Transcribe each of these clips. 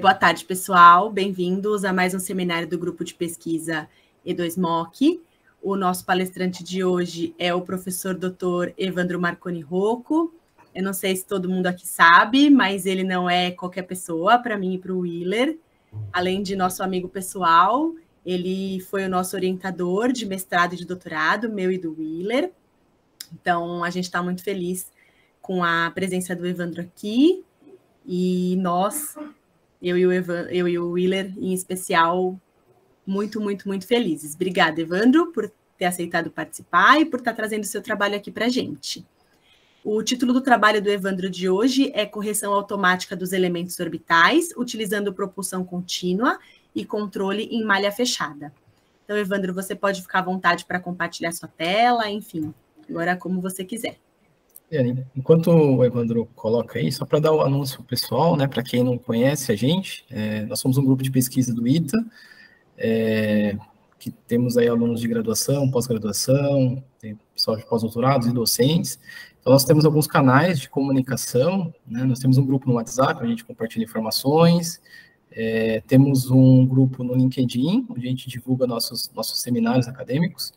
Boa tarde, pessoal. Bem-vindos a mais um seminário do Grupo de Pesquisa E2MOC. O nosso palestrante de hoje é o professor Dr. Evandro Marconi Rocco. Eu não sei se todo mundo aqui sabe, mas ele não é qualquer pessoa, para mim e para o Willer. Além de nosso amigo pessoal, ele foi o nosso orientador de mestrado e de doutorado, meu e do Willer. Então, a gente está muito feliz com a presença do Evandro aqui. E nós, eu e o Willer, em especial, muito felizes. Obrigada, Evandro, por ter aceitado participar e por estar trazendo o seu trabalho aqui para a gente. O título do trabalho do Evandro de hoje é Correção Automática dos Elementos Orbitais, utilizando propulsão contínua e controle em malha fechada. Então, Evandro, você pode ficar à vontade para compartilhar sua tela, enfim, agora como você quiser. Enquanto o Evandro coloca aí, só para dar o anúncio pessoal, né, para quem não conhece a gente, nós somos um grupo de pesquisa do ITA, que temos aí alunos de graduação, pós-graduação, tem pessoal de pós-doutorados e docentes. Então, nós temos alguns canais de comunicação, né, nós temos um grupo no WhatsApp, onde a gente compartilha informações, temos um grupo no LinkedIn, onde a gente divulga nossos seminários acadêmicos.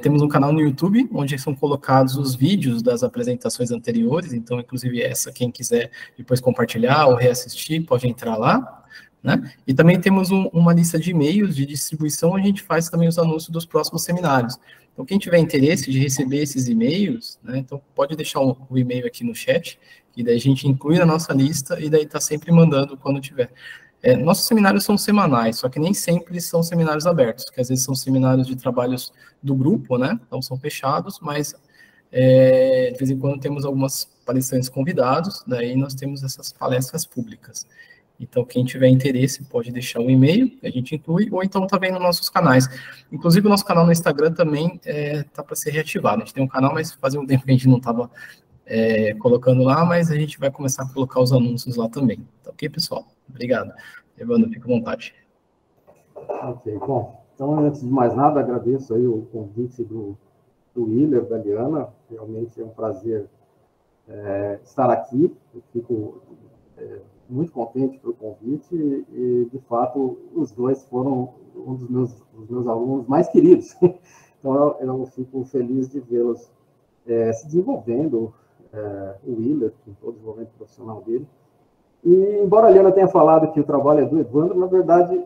Temos um canal no YouTube, onde são colocados os vídeos das apresentações anteriores, então, inclusive, quem quiser depois compartilhar ou reassistir, pode entrar lá, né? E também temos uma lista de e-mails de distribuição, onde a gente faz também os anúncios dos próximos seminários. Então, quem tiver interesse de receber esses e-mails, né, então pode deixar o e-mail aqui no chat, e daí a gente inclui na nossa lista, e daí está sempre mandando quando tiver. Nossos seminários são semanais, só que nem sempre são seminários abertos, que às vezes são seminários de trabalhos do grupo, né? Então são fechados, mas de vez em quando temos algumas palestrantes convidados, daí nós temos essas palestras públicas. Então, quem tiver interesse pode deixar o e-mail, que a gente inclui, ou então tá vendo nossos canais. Inclusive, o nosso canal no Instagram também tá para ser reativado. A gente tem um canal, mas fazia um tempo que a gente não estava colocando lá, mas a gente vai começar a colocar os anúncios lá também. Tá ok, pessoal? Obrigado. Evandro, fica à vontade. Ok, bom, então, antes de mais nada, agradeço aí o convite do Willer, da Liana, realmente é um prazer estar aqui, eu fico muito contente pelo convite e, de fato, os dois foram um dos meus alunos mais queridos, então eu fico feliz de vê-los se desenvolvendo, o Willer, com todo o desenvolvimento profissional dele. E, embora a Liana tenha falado que o trabalho é do Evandro, na verdade,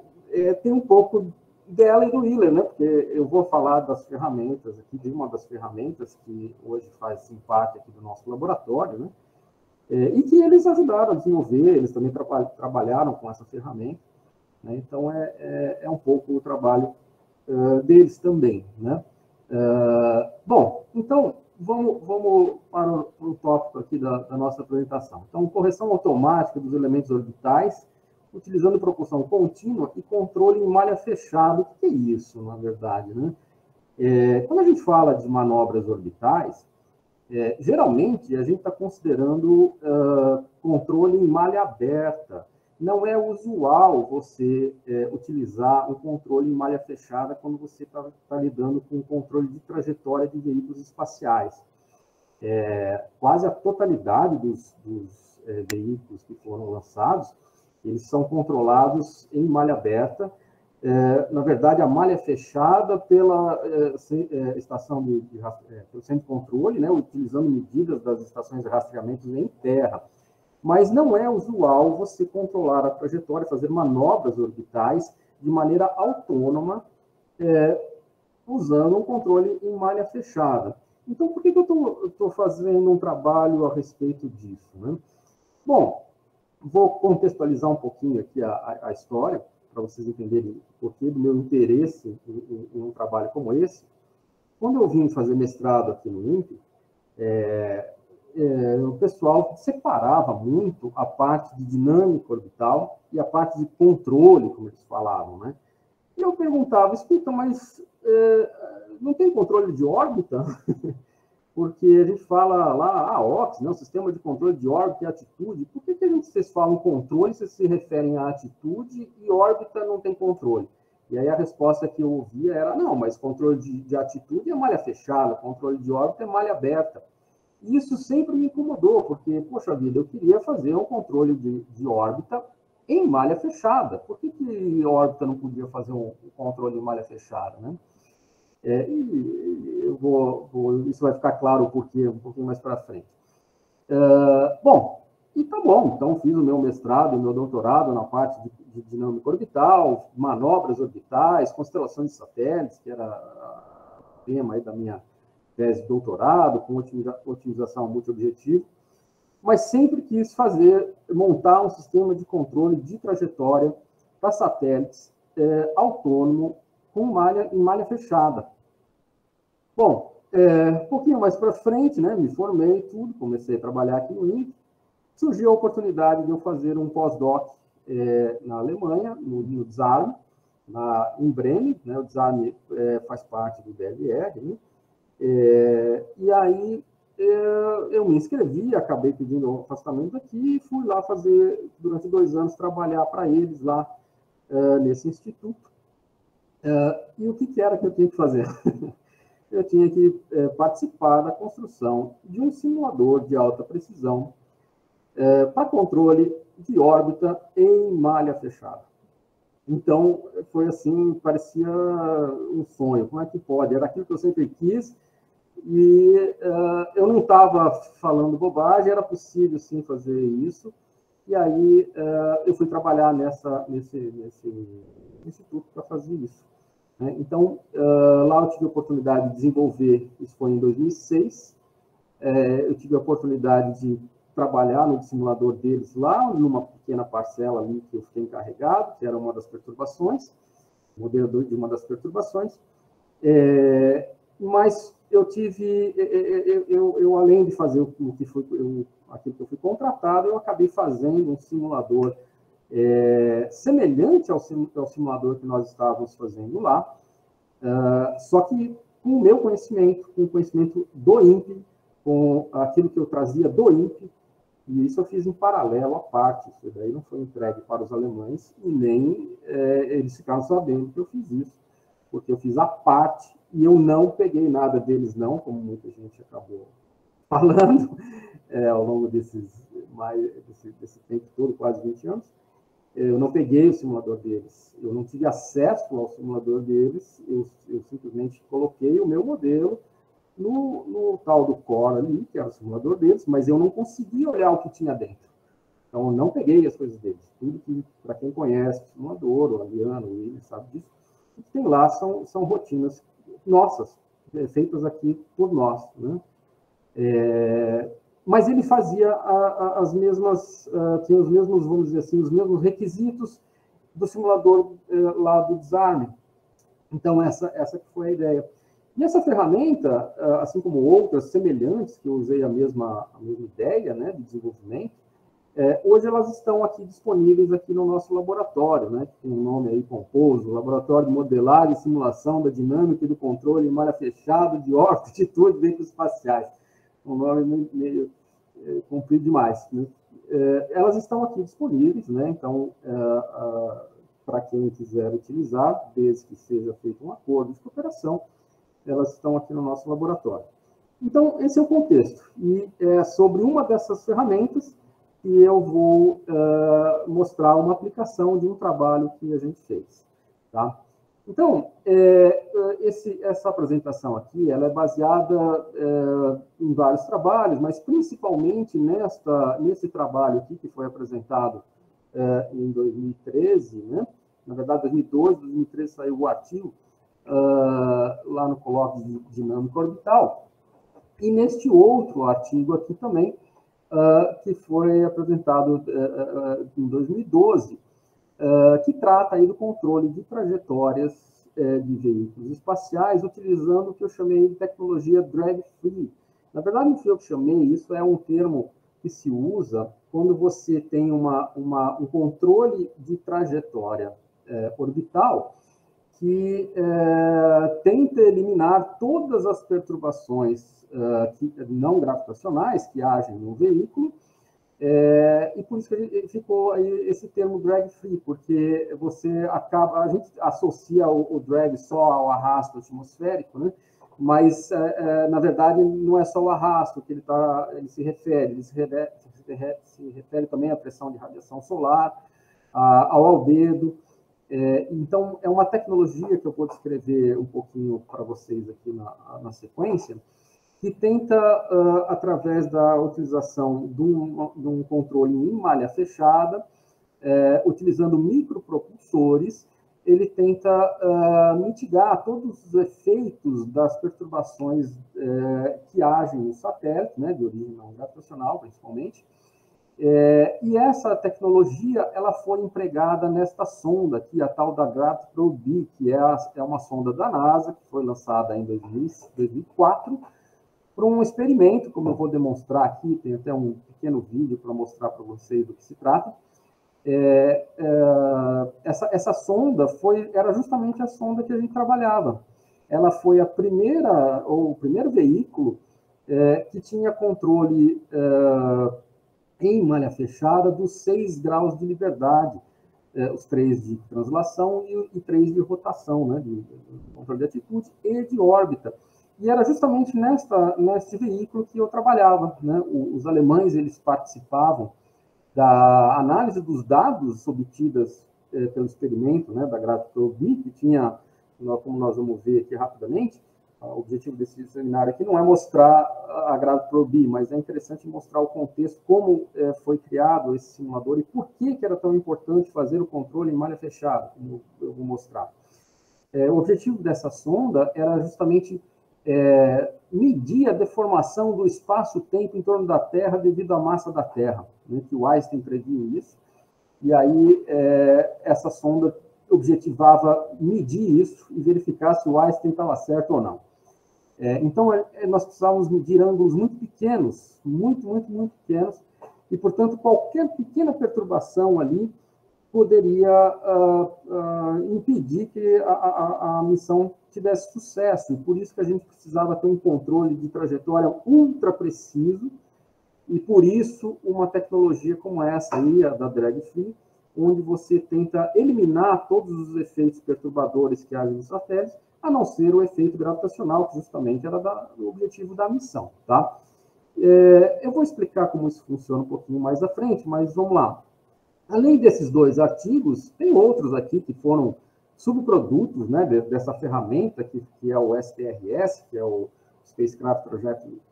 tem um pouco dela e do Willer, né? Porque eu vou falar das ferramentas aqui, de uma das ferramentas que hoje faz parte aqui do nosso laboratório, né? E que eles ajudaram a desenvolver, eles também trabalharam com essa ferramenta, né? Então, é um pouco o trabalho deles também, né? Bom, então, vamos para o tópico aqui da nossa apresentação. Então, correção automática dos elementos orbitais, utilizando propulsão contínua e controle em malha fechada. O que é isso, na verdade, né? Quando a gente fala de manobras orbitais, geralmente a gente está considerando controle em malha aberta. Não é usual você utilizar um controle em malha fechada quando você está lidando com o controle de trajetória de veículos espaciais. Quase a totalidade dos veículos que foram lançados, eles são controlados em malha aberta. Na verdade, a malha é fechada pela estação pelo centro de controle, né, utilizando medidas das estações de rastreamento em terra. Mas não é usual você controlar a trajetória, fazer manobras orbitais de maneira autônoma, usando um controle em malha fechada. Então, por que eu estou fazendo um trabalho a respeito disso, né? Bom, vou contextualizar um pouquinho aqui a história, para vocês entenderem o porquê do meu interesse em um trabalho como esse. Quando eu vim fazer mestrado aqui no INPE, o pessoal separava muito a parte de dinâmica orbital e a parte de controle, como eles falavam, né? E eu perguntava, escuta, mas não tem controle de órbita? Porque a gente fala lá, OPS, né, o sistema de controle de órbita e atitude. Por que vocês falam controle, vocês se referem à atitude e órbita não tem controle? E aí a resposta que eu ouvia era, não, mas controle de atitude é malha fechada, controle de órbita é malha aberta. E isso sempre me incomodou, porque, poxa vida, eu queria fazer um controle de órbita em malha fechada. Por que a órbita não podia fazer um controle em malha fechada, né? E isso vai ficar claro o porquê um pouquinho mais para frente. Bom, e tá bom, então fiz o meu mestrado e o meu doutorado na parte de dinâmica orbital, manobras orbitais, constelações de satélites, que era o tema aí da minha tese de doutorado, com otimização multiobjetivo, mas sempre quis montar um sistema de controle de trajetória para satélites autônomo em malha fechada. Bom, um pouquinho mais para frente, né, me formei tudo, comecei a trabalhar aqui no INPE, surgiu a oportunidade de eu fazer um pós-doc na Alemanha, no DSARM, em Bremen, né, o DSARM faz parte do DLR, né, e aí eu me inscrevi, acabei pedindo um afastamento aqui e fui lá fazer, durante 2 anos, trabalhar para eles lá nesse instituto. E o que era que eu tinha que fazer? Eu tinha que participar da construção de um simulador de alta precisão para controle de órbita em malha fechada. Então, foi assim, parecia um sonho. Como é que pode? Era aquilo que eu sempre quis e eu não estava falando bobagem, era possível, sim, fazer isso. E aí eu fui trabalhar nesse instituto para fazer isso. Então, lá eu tive a oportunidade de desenvolver, isso foi em 2006, eu tive a oportunidade de trabalhar no simulador deles lá, numa pequena parcela ali que eu fiquei encarregado, que era uma das perturbações, modelo de uma das perturbações, mas eu tive, além de fazer aquilo que eu fui contratado, eu acabei fazendo um simulador semelhante ao simulador que nós estávamos fazendo lá, só que com o meu conhecimento, com o conhecimento do INPE, com aquilo que eu trazia do INPE, e isso eu fiz em paralelo à parte, isso daí não foi entregue para os alemães, e nem eles ficaram sabendo que eu fiz isso, porque eu fiz a parte, e eu não peguei nada deles não, como muita gente acabou falando, ao longo desse tempo todo, quase 20 anos, eu não peguei o simulador deles, eu não tive acesso ao simulador deles, eu simplesmente coloquei o meu modelo no tal do Core ali, que era o simulador deles, mas eu não conseguia olhar o que tinha dentro. Então, eu não peguei as coisas deles. Tudo que, para quem conhece o simulador, o Aliano, o William, sabe disso, o que tem lá são rotinas nossas, feitas aqui por nós, né? Mas ele fazia as mesmas, tinha os mesmos, vamos dizer assim, os mesmos requisitos do simulador lá do DSARM. Então, essa que foi a ideia. E essa ferramenta, assim como outras semelhantes, que eu usei a mesma ideia, né, de desenvolvimento, hoje elas estão aqui disponíveis aqui no nosso laboratório, né, que tem um nome aí pomposo, Laboratório de Modelagem e Simulação da Dinâmica e do Controle em Malha Fechada de Órbita de Atitudes Veículos Espaciais. Um nome meio comprido demais, né? Elas estão aqui disponíveis, né? Então, para quem quiser utilizar, desde que seja feito um acordo de cooperação, elas estão aqui no nosso laboratório. Então, esse é o contexto. E é sobre uma dessas ferramentas que eu vou mostrar uma aplicação de um trabalho que a gente fez. Tá? Então, essa apresentação aqui, ela é baseada em vários trabalhos, mas principalmente nesse trabalho aqui, que foi apresentado em 2013, né? Na verdade, 2012, 2013 saiu o artigo, lá no colóquio de dinâmica orbital, e neste outro artigo aqui também, que foi apresentado em 2012, que trata aí do controle de trajetórias de veículos espaciais, utilizando o que eu chamei de tecnologia drag-free. Na verdade, não fui eu que chamei, isso é um termo que se usa quando você tem um controle de trajetória orbital que tenta eliminar todas as perturbações não gravitacionais que agem no veículo, e por isso que ficou aí esse termo drag free, porque a gente associa o drag só ao arrasto atmosférico, né? Mas na verdade não é só o arrasto que ele se refere também à pressão de radiação solar, ao albedo. Então, é uma tecnologia que eu vou descrever um pouquinho para vocês aqui na sequência, que tenta, através da utilização de um controle em malha fechada, utilizando micropropulsores, ele tenta mitigar todos os efeitos das perturbações que agem no satélite, né, de origem não gravitacional, principalmente. E essa tecnologia ela foi empregada nesta sonda aqui, a tal da GravProbe, que é uma sonda da NASA, que foi lançada em 2004, para um experimento, como eu vou demonstrar aqui, tem até um pequeno vídeo para mostrar para vocês do que se trata. Essa sonda era justamente a sonda que a gente trabalhava. Ela foi o primeiro veículo que tinha controle em malha fechada dos 6 graus de liberdade, os 3 de translação e 3 de rotação, né, de controle de atitude e de órbita. E era justamente neste veículo que eu trabalhava, né? Os alemães eles participavam da análise dos dados obtidos pelo experimento, né, da GravProbe, que tinha, como nós vamos ver aqui rapidamente, o objetivo desse seminário aqui não é mostrar a GravProbe, mas é interessante mostrar o contexto, como foi criado esse simulador e por que era tão importante fazer o controle em malha fechada, como eu vou mostrar. O objetivo dessa sonda era justamente medir a deformação do espaço-tempo em torno da Terra devido à massa da Terra, né, que o Einstein previu isso, e aí essa sonda objetivava medir isso e verificar se o Einstein estava certo ou não. Então, nós precisávamos medir ângulos muito pequenos, muito pequenos, e, portanto, qualquer pequena perturbação ali poderia impedir que a missão tivesse sucesso. E por isso que a gente precisava ter um controle de trajetória ultra preciso, e por isso uma tecnologia como essa aí, a da drag free, onde você tenta eliminar todos os efeitos perturbadores que há nos satélites, a não ser o efeito gravitacional, que justamente era o objetivo da missão, tá? Eu vou explicar como isso funciona um pouquinho mais à frente, mas vamos lá. Além desses 2 artigos, tem outros aqui que foram subprodutos, né, dessa ferramenta, que é o STRS, que é o Spacecraft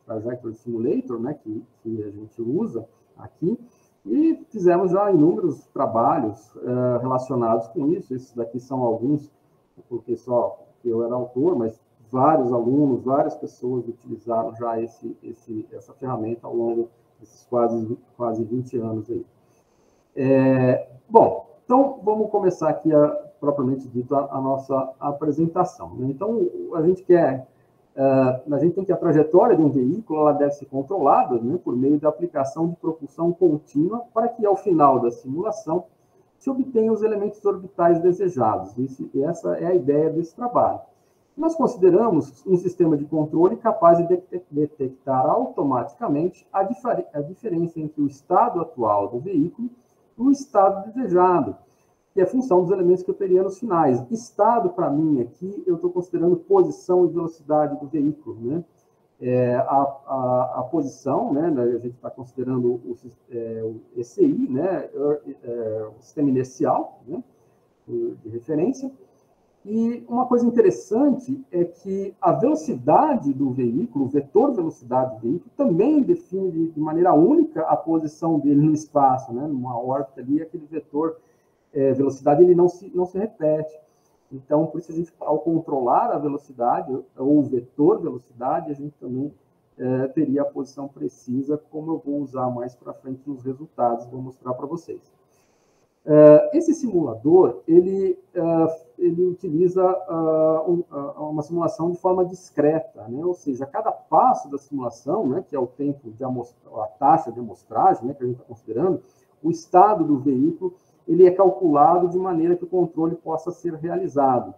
Trajectory Simulator, né, que a gente usa aqui, e fizemos já inúmeros trabalhos relacionados com isso. Esses daqui são alguns, porque só eu era autor, mas vários alunos, várias pessoas utilizaram já essa ferramenta ao longo desses quase 20 anos aí. Bom, então vamos começar aqui, propriamente dito, a nossa apresentação, né? Então, a gente tem que a trajetória de um veículo ela deve ser controlada, né, por meio da aplicação de propulsão contínua para que, ao final da simulação, se obtenha os elementos orbitais desejados. Essa é a ideia desse trabalho. Nós consideramos um sistema de controle capaz de detectar automaticamente a diferença entre o estado atual do veículo e o estado desejado, que é função dos elementos que eu teria nos finais. Estado, para mim, aqui, eu estou considerando posição e velocidade do veículo, né? A posição, né, a gente está considerando o ECI, né, o sistema inercial, né, de referência. E uma coisa interessante é que a velocidade do veículo, o vetor velocidade do veículo, também define de maneira única a posição dele no espaço, né? Numa órbita ali, aquele vetor velocidade ele não se repete. Então, por isso, a gente, ao controlar a velocidade, ou o vetor velocidade, a gente também teria a posição precisa, como eu vou usar mais para frente nos resultados, vou mostrar para vocês. Esse simulador, ele utiliza uma simulação de forma discreta, né? Ou seja, cada passo da simulação, né, que é o tempo de a taxa de amostragem, né, que a gente está considerando, o estado do veículo, ele é calculado de maneira que o controle possa ser realizado.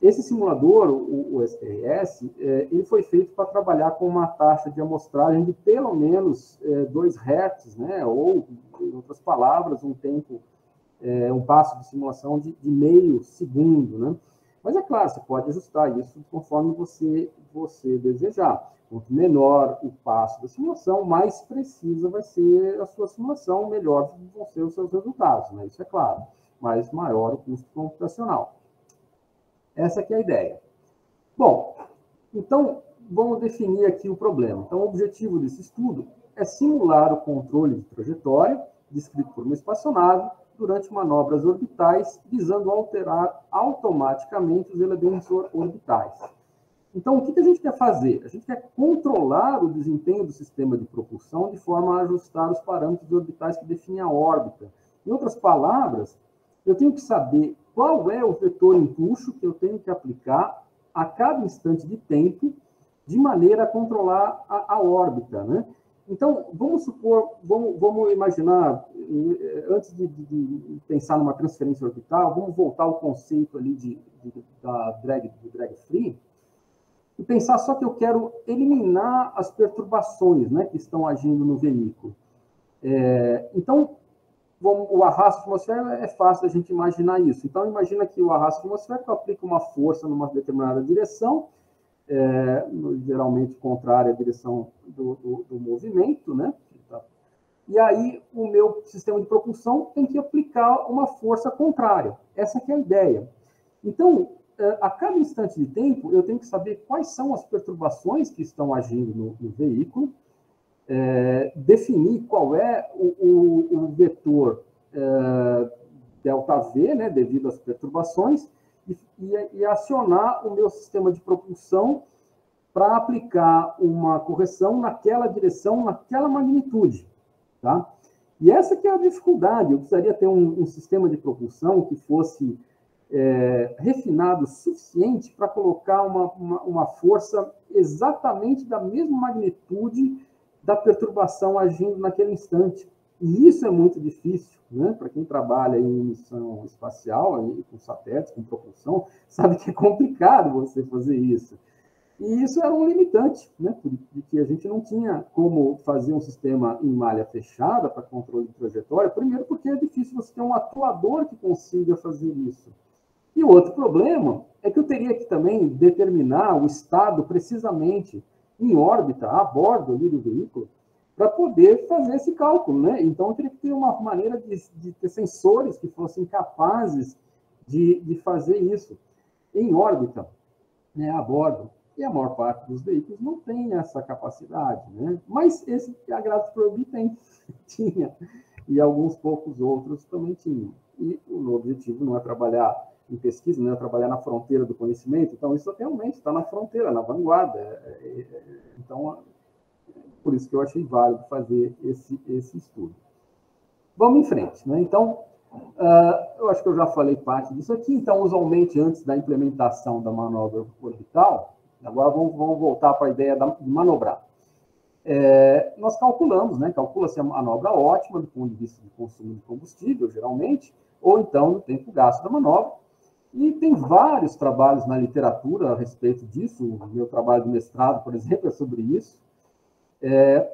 Esse simulador, o STRS, ele foi feito para trabalhar com uma taxa de amostragem de pelo menos 2 Hz, né? Ou, em outras palavras, um passo de simulação de meio segundo, né? Mas é claro, você pode ajustar isso conforme você desejar. Quanto menor o passo da simulação, mais precisa vai ser a sua simulação, melhor vão ser os seus resultados, né? Isso é claro. Mas maior o custo computacional. Essa que é a ideia. Bom, então, vamos definir aqui o problema. Então, o objetivo desse estudo é simular o controle de trajetória, descrito por uma espaçonave, durante manobras orbitais, visando alterar automaticamente os elementos orbitais. Então, o que a gente quer fazer? A gente quer controlar o desempenho do sistema de propulsão de forma a ajustar os parâmetros orbitais que definem a órbita. Em outras palavras, eu tenho que saber qual é o vetor empuxo que eu tenho que aplicar a cada instante de tempo, de maneira a controlar a órbita, né? Então, vamos supor, vamos imaginar, antes de pensar numa transferência orbital, vamos voltar ao conceito ali da drag free, e pensar só que eu quero eliminar as perturbações, né, que estão agindo no veículo. Então, o arrasto atmosférico é fácil a gente imaginar isso. Então, imagina que o arrasto atmosférico aplica uma força numa determinada direção, geralmente contrária à direção do movimento, né? E aí o meu sistema de propulsão tem que aplicar uma força contrária. Essa que é a ideia. Então, a cada instante de tempo, eu tenho que saber quais são as perturbações que estão agindo no veículo, definir qual é o vetor ΔV, né, devido às perturbações, e acionar o meu sistema de propulsão para aplicar uma correção naquela direção, naquela magnitude. Tá? E essa que é a dificuldade. Eu precisaria ter um sistema de propulsão que fosse refinado o suficiente para colocar uma força exatamente da mesma magnitude da perturbação agindo naquele instante. E isso é muito difícil, né? Para quem trabalha em missão espacial, com satélites, com propulsão, sabe que é complicado você fazer isso. E isso era um limitante, né? Porque a gente não tinha como fazer um sistema em malha fechada para controle de trajetória. Primeiro, porque é difícil você ter um atuador que consiga fazer isso. E o outro problema é que eu teria que também determinar o estado precisamente em órbita, a bordo ali do veículo, para poder fazer esse cálculo, né? Então, eu teria que ter uma maneira de ter sensores que fossem capazes de fazer isso em órbita, né, a bordo. E a maior parte dos veículos não tem essa capacidade, né? Mas esse que a Gravity tinha, e alguns poucos outros também tinham. E o objetivo não é trabalhar em pesquisa, não é trabalhar na fronteira do conhecimento, então isso realmente está na fronteira, na vanguarda. Então, por isso que eu achei válido fazer esse estudo. Vamos em frente, né? Então, eu acho que eu já falei parte disso aqui. Então, usualmente, antes da implementação da manobra orbital, agora vamos voltar para a ideia de manobrar. Nós calculamos, né? Calcula-se a manobra ótima do ponto de vista de consumo de combustível, geralmente, ou então do tempo gasto da manobra. E tem vários trabalhos na literatura a respeito disso. O meu trabalho de mestrado, por exemplo, é sobre isso.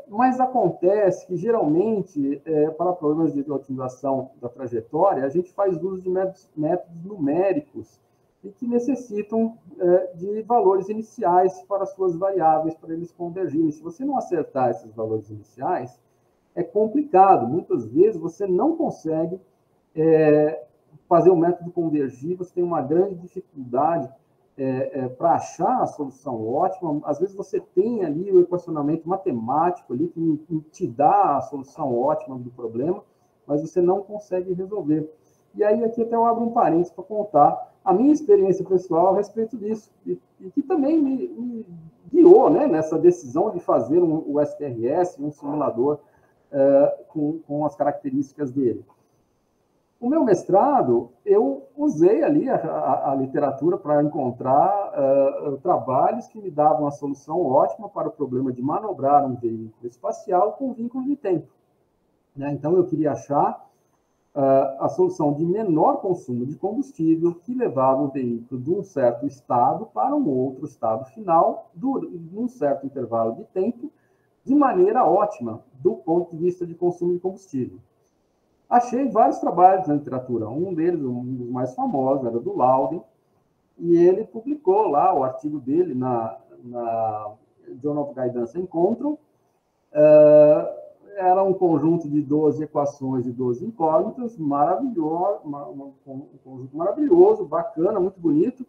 Mas acontece que, geralmente, para problemas de otimização da trajetória, a gente faz uso de métodos numéricos e que necessitam de valores iniciais para suas variáveis, para eles convergirem. Se você não acertar esses valores iniciais, é complicado. Muitas vezes você não consegue fazer o método convergir, você tem uma grande dificuldade para achar a solução ótima. Às vezes você tem ali o equacionamento matemático ali que te dá a solução ótima do problema, mas você não consegue resolver. E aí aqui até eu abro um parênteses para contar a minha experiência pessoal a respeito disso, e que também me guiou, né, nessa decisão de fazer o STRS, um simulador com as características dele. O meu mestrado, eu usei ali a literatura para encontrar trabalhos que me davam a solução ótima para o problema de manobrar um veículo espacial com vínculo de tempo. Né? Então, eu queria achar a solução de menor consumo de combustível que levava o veículo de um certo estado para um outro estado final, num certo intervalo de tempo, de maneira ótima, do ponto de vista de consumo de combustível. Achei vários trabalhos na literatura. Um deles, um dos mais famosos, era do Loudon, e ele publicou lá o artigo dele na Journal of Guidance and Control. Era um conjunto de 12 equações e 12 incógnitas, maravilhoso, um conjunto maravilhoso, bacana, muito bonito.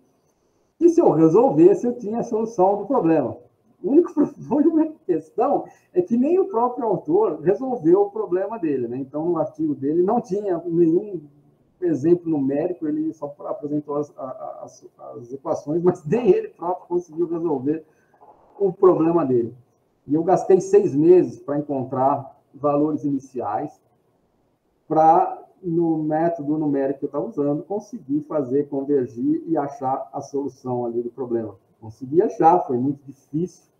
E se eu resolvesse, eu tinha a solução do problema. A única questão é que nem o próprio autor resolveu o problema dele, né? Então, no artigo dele não tinha nenhum exemplo numérico, ele só apresentou as equações, mas nem ele próprio conseguiu resolver o problema dele. E eu gastei 6 meses para encontrar valores iniciais para, no método numérico que eu estava usando, conseguir fazer convergir e achar a solução ali do problema. Consegui achar, foi muito difícil.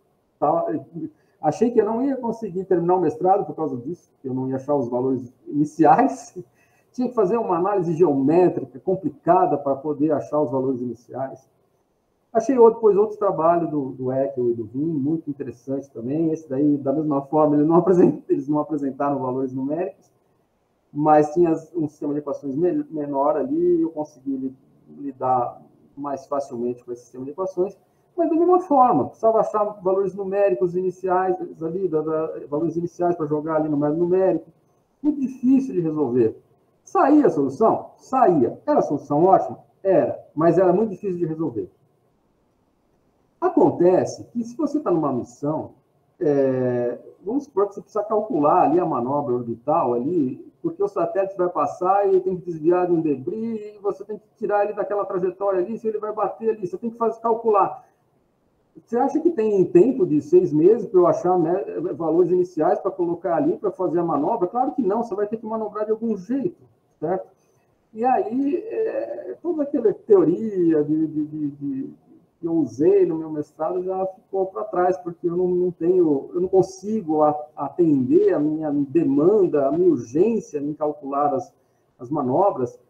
Achei que eu não ia conseguir terminar o mestrado por causa disso, que eu não ia achar os valores iniciais. Tinha que fazer uma análise geométrica complicada para poder achar os valores iniciais. Achei depois outros trabalhos do Eckel e do Wien, muito interessante também. Esse daí, da mesma forma, eles não apresentaram valores numéricos, mas tinha um sistema de equações menor ali, e eu consegui lidar mais facilmente com esse sistema de equações. Mas da mesma forma, precisava achar valores numéricos iniciais ali, valores iniciais para jogar ali no método numérico. Muito difícil de resolver. Saía a solução? Saía. Era a solução ótima? Era, mas era muito difícil de resolver. Acontece que se você está numa missão, vamos supor que você precisa calcular ali a manobra orbital ali, porque o satélite vai passar e tem que desviar de um debris, e você tem que tirar ele daquela trajetória ali, se ele vai bater ali, você tem que calcular. Você acha que tem tempo de 6 meses para eu achar, né, valores iniciais para colocar ali, para fazer a manobra? Claro que não, você vai ter que manobrar de algum jeito, certo? E aí, toda aquela teoria que eu usei no meu mestrado já ficou para trás, porque eu não consigo atender a minha demanda, a minha urgência em calcular as manobras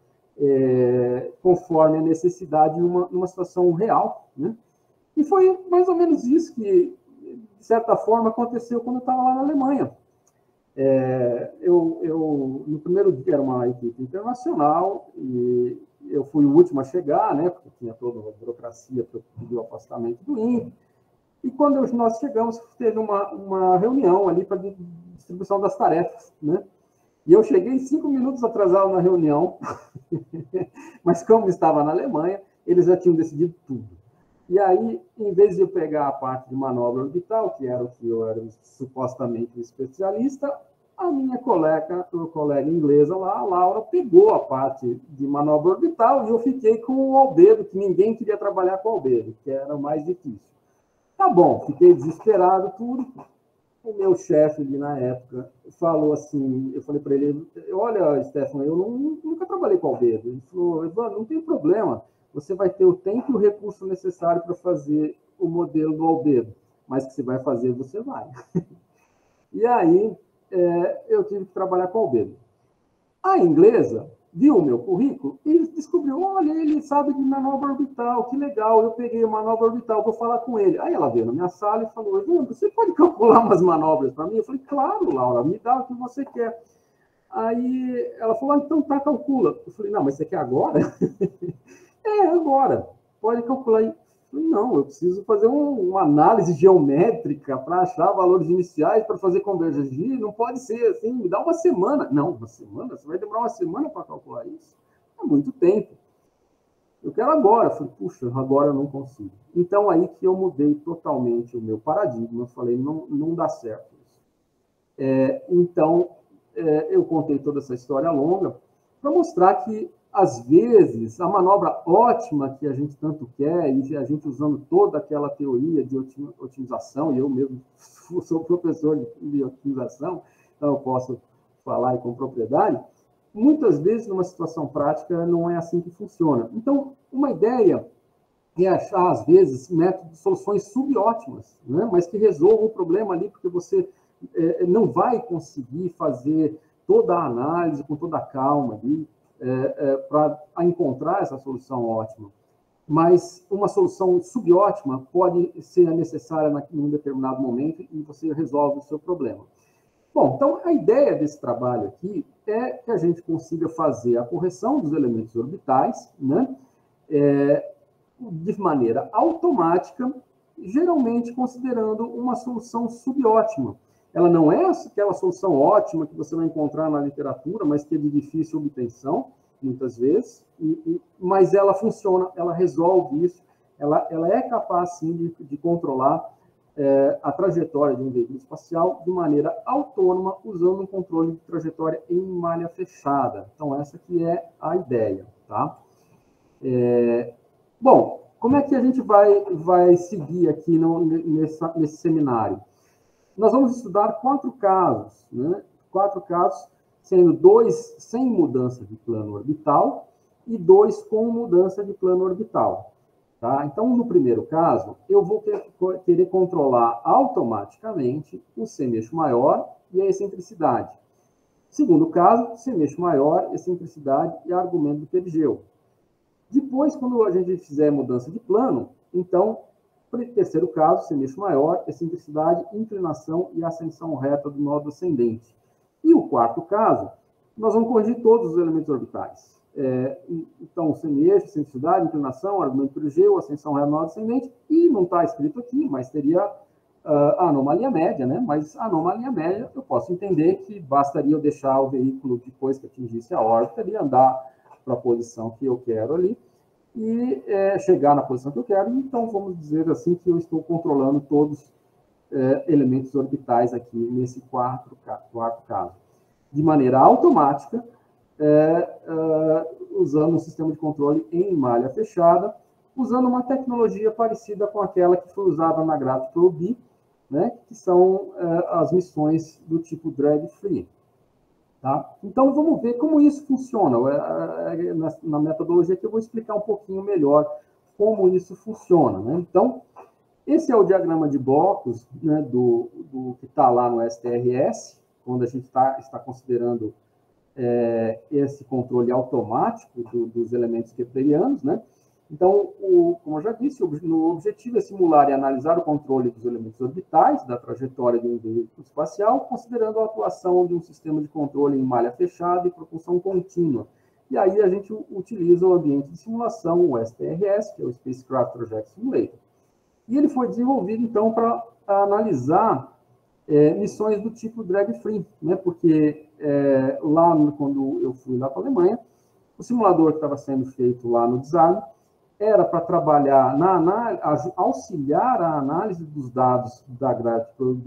conforme a necessidade numa situação real, né? E foi mais ou menos isso que, de certa forma, aconteceu quando eu estava lá na Alemanha. No primeiro dia era uma equipe internacional, e eu fui o último a chegar, né, porque tinha toda a burocracia para pedir o afastamento do INPE. E quando nós chegamos, teve uma reunião ali para distribuição das tarefas, né? E eu cheguei 5 minutos atrasado na reunião, mas como estava na Alemanha, eles já tinham decidido tudo. E aí, em vez de eu pegar a parte de manobra orbital, que era o que eu era supostamente um especialista, a minha colega inglesa lá, a Laura, pegou a parte de manobra orbital e eu fiquei com o albedo, que ninguém queria trabalhar com o albedo, que era o mais difícil. Tá bom, fiquei desesperado, tudo. O meu chefe ali na época falou assim, eu falei para ele, olha, Stefano, eu nunca trabalhei com albedo. Ele falou, Evandro, não tem problema, você vai ter o tempo e o recurso necessário para fazer o modelo do albedo, mas que você vai fazer, você vai. E aí, eu tive que trabalhar com albedo. A inglesa viu o meu currículo e descobriu, olha, ele sabe de manobra orbital, que legal, eu peguei a manobra orbital, vou falar com ele. Aí ela veio na minha sala e falou, Evandro, você pode calcular umas manobras para mim? Eu falei, claro, Laura, me dá o que você quer. Aí ela falou, então tá, calcula. Eu falei, não, mas você quer agora? Agora. Pode calcular aí. Eu falei, não, eu preciso fazer uma análise geométrica para achar valores iniciais, para fazer convergir. Não pode ser assim, me dá uma semana. Não, uma semana? Você vai demorar uma semana para calcular isso? É muito tempo. Eu quero agora. Eu falei, puxa, agora eu não consigo. Então, aí que eu mudei totalmente o meu paradigma. Eu falei, não dá certo isso. Então, eu contei toda essa história longa para mostrar que, às vezes, a manobra ótima que a gente tanto quer, e a gente usando toda aquela teoria de otimização, e eu mesmo sou professor de otimização, então eu posso falar com propriedade, muitas vezes, numa situação prática, não é assim que funciona. Então, uma ideia é achar, às vezes, métodos, soluções subótimas, né? Mas que resolvam o problema ali, porque você não vai conseguir fazer toda a análise com toda a calma ali, para encontrar essa solução ótima. Mas uma solução subótima pode ser necessária em um determinado momento e você resolve o seu problema. Bom, então a ideia desse trabalho aqui é que a gente consiga fazer a correção dos elementos orbitais, né? de maneira automática, geralmente considerando uma solução subótima. Ela não é aquela solução ótima que você vai encontrar na literatura, mas que é de difícil obtenção, muitas vezes, mas ela funciona, ela resolve isso, ela é capaz, sim, de controlar a trajetória de um veículo espacial de maneira autônoma, usando um controle de trajetória em malha fechada. Então, essa aqui é a ideia, tá? Bom, como é que a gente vai seguir aqui nesse seminário? Nós vamos estudar 4 casos, né? 4 casos, sendo 2 sem mudança de plano orbital e 2 com mudança de plano orbital. Tá? Então, no primeiro caso, eu vou querer controlar automaticamente o semi-eixo maior e a excentricidade. Segundo caso, semi-eixo maior, excentricidade e argumento do perigeu. Depois, quando a gente fizer mudança de plano, então, terceiro caso, semi-eixo maior, excentricidade, inclinação e ascensão reta do nódo ascendente. E o quarto caso, nós vamos corrigir todos os elementos orbitais. Então, semi-eixo, excentricidade, inclinação, argumento perigeu, ascensão reta do nódo ascendente, e não está escrito aqui, mas teria a anomalia média, né? Mas a anomalia média, eu posso entender que bastaria eu deixar o veículo, depois que atingisse a órbita, ele andar para a posição que eu quero ali, e chegar na posição que eu quero, então vamos dizer assim que eu estou controlando todos elementos orbitais aqui nesse quarto caso. De maneira automática, usando um sistema de controle em malha fechada, usando uma tecnologia parecida com aquela que foi usada na Graviton, né, que são as missões do tipo drag-free. Tá? Então, vamos ver como isso funciona. Na metodologia que eu vou explicar um pouquinho melhor como isso funciona. Né? Então, esse é o diagrama de blocos, né, do que está lá no STRS, quando a gente está considerando esse controle automático dos elementos keplerianos. Né? Então, como eu já disse, o objetivo é simular e analisar o controle dos elementos orbitais, da trajetória de um veículo espacial, considerando a atuação de um sistema de controle em malha fechada e propulsão contínua. E aí a gente utiliza o ambiente de simulação, o STRS, que é o Spacecraft Trajectory Simulator. E ele foi desenvolvido, então, para analisar missões do tipo drag-free, né? Porque lá, quando eu fui lá para a Alemanha, o simulador que estava sendo feito lá no design era para trabalhar auxiliar a análise dos dados da Graviton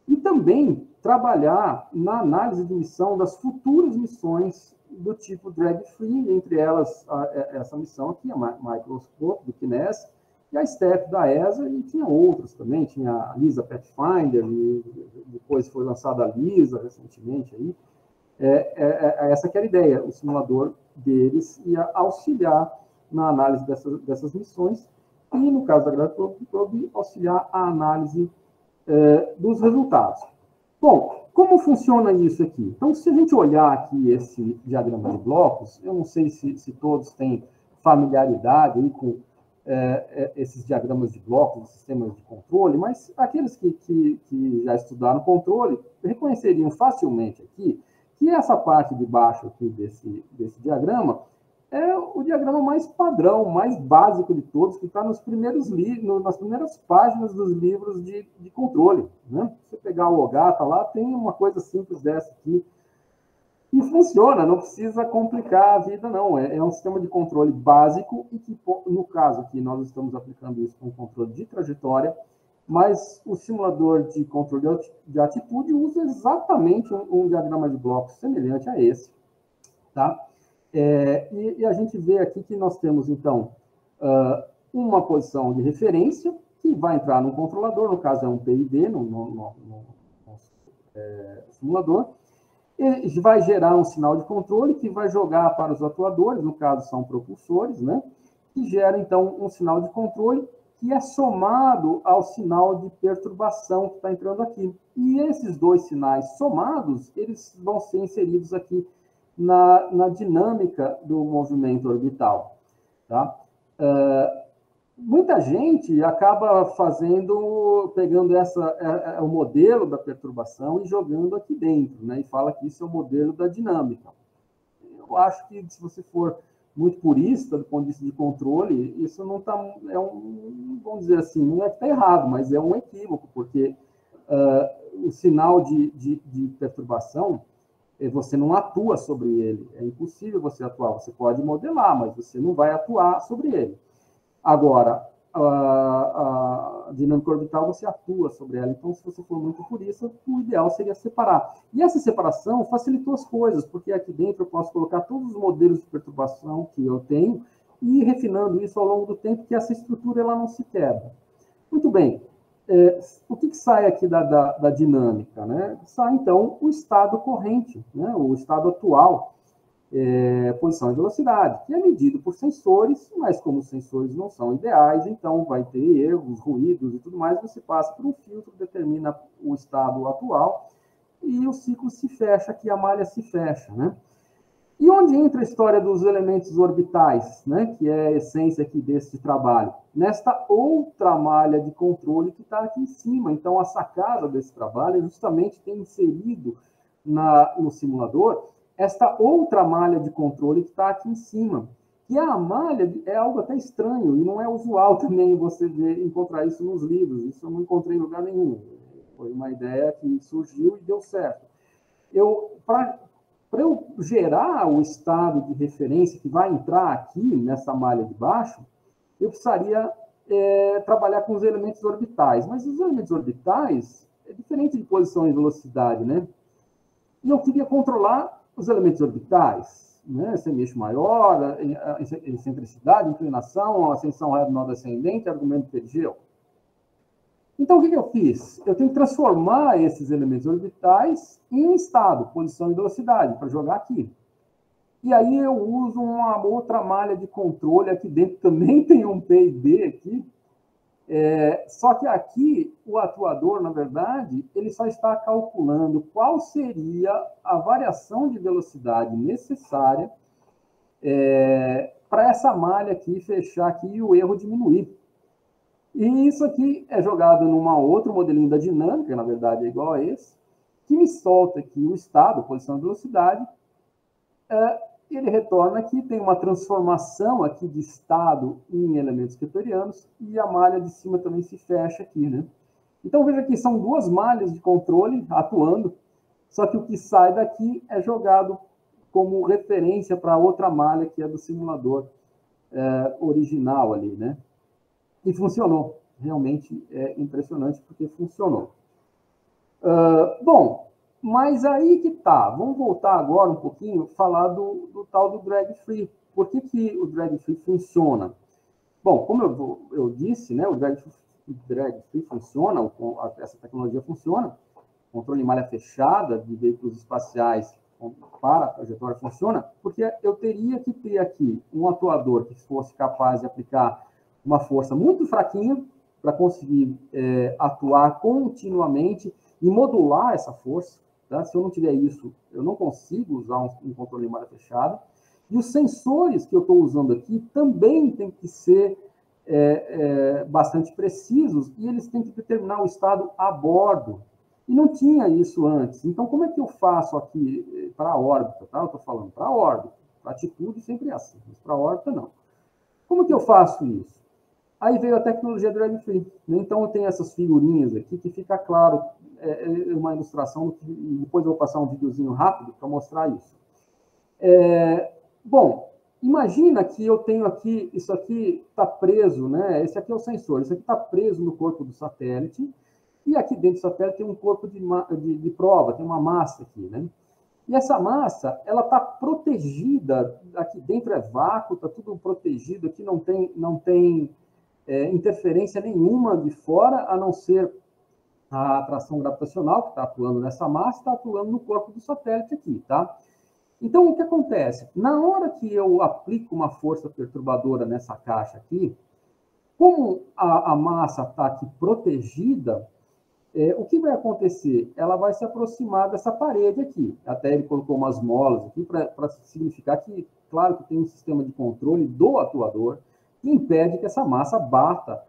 e também trabalhar na análise de missão das futuras missões do tipo drag-free, entre elas essa missão aqui, a Microscope, do CNES, e a STEP da ESA, e tinha outros também, tinha a LISA Pathfinder, e depois foi lançada a LISA recentemente. Aí. Essa que era a ideia, o simulador deles ia auxiliar na análise dessas missões, e no caso da Graviton, auxiliar a análise dos resultados. Bom, como funciona isso aqui? Então, se a gente olhar aqui esse diagrama de blocos, eu não sei se todos têm familiaridade aí com esses diagramas de blocos, sistemas de controle, mas aqueles que já estudaram controle reconheceriam facilmente aqui que essa parte de baixo aqui desse diagrama é o diagrama mais padrão, mais básico de todos, que está nas primeiras páginas dos livros de controle. Né? Se você pegar o OGATA lá, tem uma coisa simples dessa aqui, e funciona, não precisa complicar a vida, não. É um sistema de controle básico, e que, no caso aqui, nós estamos aplicando isso com controle de trajetória, mas o simulador de controle de atitude usa exatamente um diagrama de blocos semelhante a esse. Tá? E a gente vê aqui que nós temos, então, uma posição de referência, que vai entrar no controlador, no caso é um PID, no simulador, e vai gerar um sinal de controle que vai jogar para os atuadores, no caso são propulsores, né? Que gera, então, um sinal de controle que é somado ao sinal de perturbação que está entrando aqui. E esses dois sinais somados, eles vão ser inseridos aqui na dinâmica do movimento orbital. Tá? Muita gente acaba pegando o modelo da perturbação e jogando aqui dentro, né? E fala que isso é o modelo da dinâmica. Eu acho que, se você for muito purista do ponto de vista de controle, isso não está, vamos dizer assim, não é que está errado, mas é um equívoco, porque o sinal de perturbação, você não atua sobre ele, é impossível você atuar, você pode modelar, mas você não vai atuar sobre ele. Agora, a dinâmica orbital, você atua sobre ela, então, se você for muito purista, o ideal seria separar. E essa separação facilitou as coisas, porque aqui dentro eu posso colocar todos os modelos de perturbação que eu tenho e ir refinando isso ao longo do tempo, que essa estrutura ela não se quebra. Muito bem. O que sai aqui da dinâmica, né? Sai, então, o estado corrente, né? O estado atual, posição e velocidade, que é medido por sensores, mas como os sensores não são ideais, então vai ter erros, ruídos e tudo mais, você passa por um filtro que determina o estado atual e o ciclo se fecha, aqui a malha se fecha, né? E onde entra a história dos elementos orbitais, né, que é a essência aqui desse trabalho? Nesta outra malha de controle que está aqui em cima. Então, a sacada desse trabalho é justamente ter inserido no simulador esta outra malha de controle que está aqui em cima. E a malha é algo até estranho, e não é usual também você encontrar isso nos livros. Isso eu não encontrei em lugar nenhum. Foi uma ideia que surgiu e deu certo. Para eu gerar o estado de referência que vai entrar aqui nessa malha de baixo, eu precisaria trabalhar com os elementos orbitais. Mas os elementos orbitais é diferente de posição e velocidade, né? E eu queria controlar os elementos orbitais, né? Esse eixo maior, a excentricidade, inclinação, a ascensão reto nó descendente, argumento perigeu. Então, o que eu fiz? Eu tenho que transformar esses elementos orbitais em estado, posição e velocidade, para jogar aqui. E aí eu uso uma outra malha de controle, aqui dentro também tem um P e D aqui, só que aqui o atuador, na verdade, ele só está calculando qual seria a variação de velocidade necessária para essa malha aqui fechar aqui e o erro diminuir. E isso aqui é jogado numa outro modelinho da dinâmica, na verdade é igual a esse, que me solta aqui o estado, posição e velocidade. Ele retorna aqui, tem uma transformação aqui de estado em elementos keplerianos, e a malha de cima também se fecha aqui, né? Então, veja que são duas malhas de controle atuando, só que o que sai daqui é jogado como referência para outra malha, que é do simulador original ali, né? E funcionou. Realmente é impressionante porque funcionou. Bom, mas aí que tá. Vamos voltar agora um pouquinho, falar do tal do drag free. Por que o drag free funciona? Bom, como eu disse, né, o drag free funciona, essa tecnologia funciona, controle de malha fechada de veículos espaciais para a trajetória funciona, porque eu teria que ter aqui um atuador que fosse capaz de aplicar uma força muito fraquinha para conseguir atuar continuamente e modular essa força. Tá? Se eu não tiver isso, eu não consigo usar um controle de malha fechada. E os sensores que eu estou usando aqui também têm que ser bastante precisos e eles têm que determinar o estado a bordo. E não tinha isso antes. Então, como é que eu faço aqui para a órbita? Tá? Eu estou falando para a órbita. Para atitude sempre é assim, mas para a órbita não. Como que eu faço isso? Aí veio a tecnologia drag free. Então, eu tenho essas figurinhas aqui que fica claro, uma ilustração, e depois eu vou passar um videozinho rápido para mostrar isso. Bom, imagina que eu tenho aqui, isso aqui está preso, né? Esse aqui é o sensor, isso aqui está preso no corpo do satélite, e aqui dentro do satélite tem um corpo de prova, tem uma massa aqui, né? E essa massa, ela está protegida, aqui dentro é vácuo, está tudo protegido, aqui não tem interferência nenhuma de fora, a não ser a atração gravitacional, que está atuando nessa massa, está atuando no corpo do satélite aqui, tá? Então, o que acontece? Na hora que eu aplico uma força perturbadora nessa caixa aqui, como a massa está aqui protegida, o que vai acontecer? Ela vai se aproximar dessa parede aqui. Até ele colocou umas molas aqui para significar que, claro, que tem um sistema de controle do atuador que impede que essa massa bata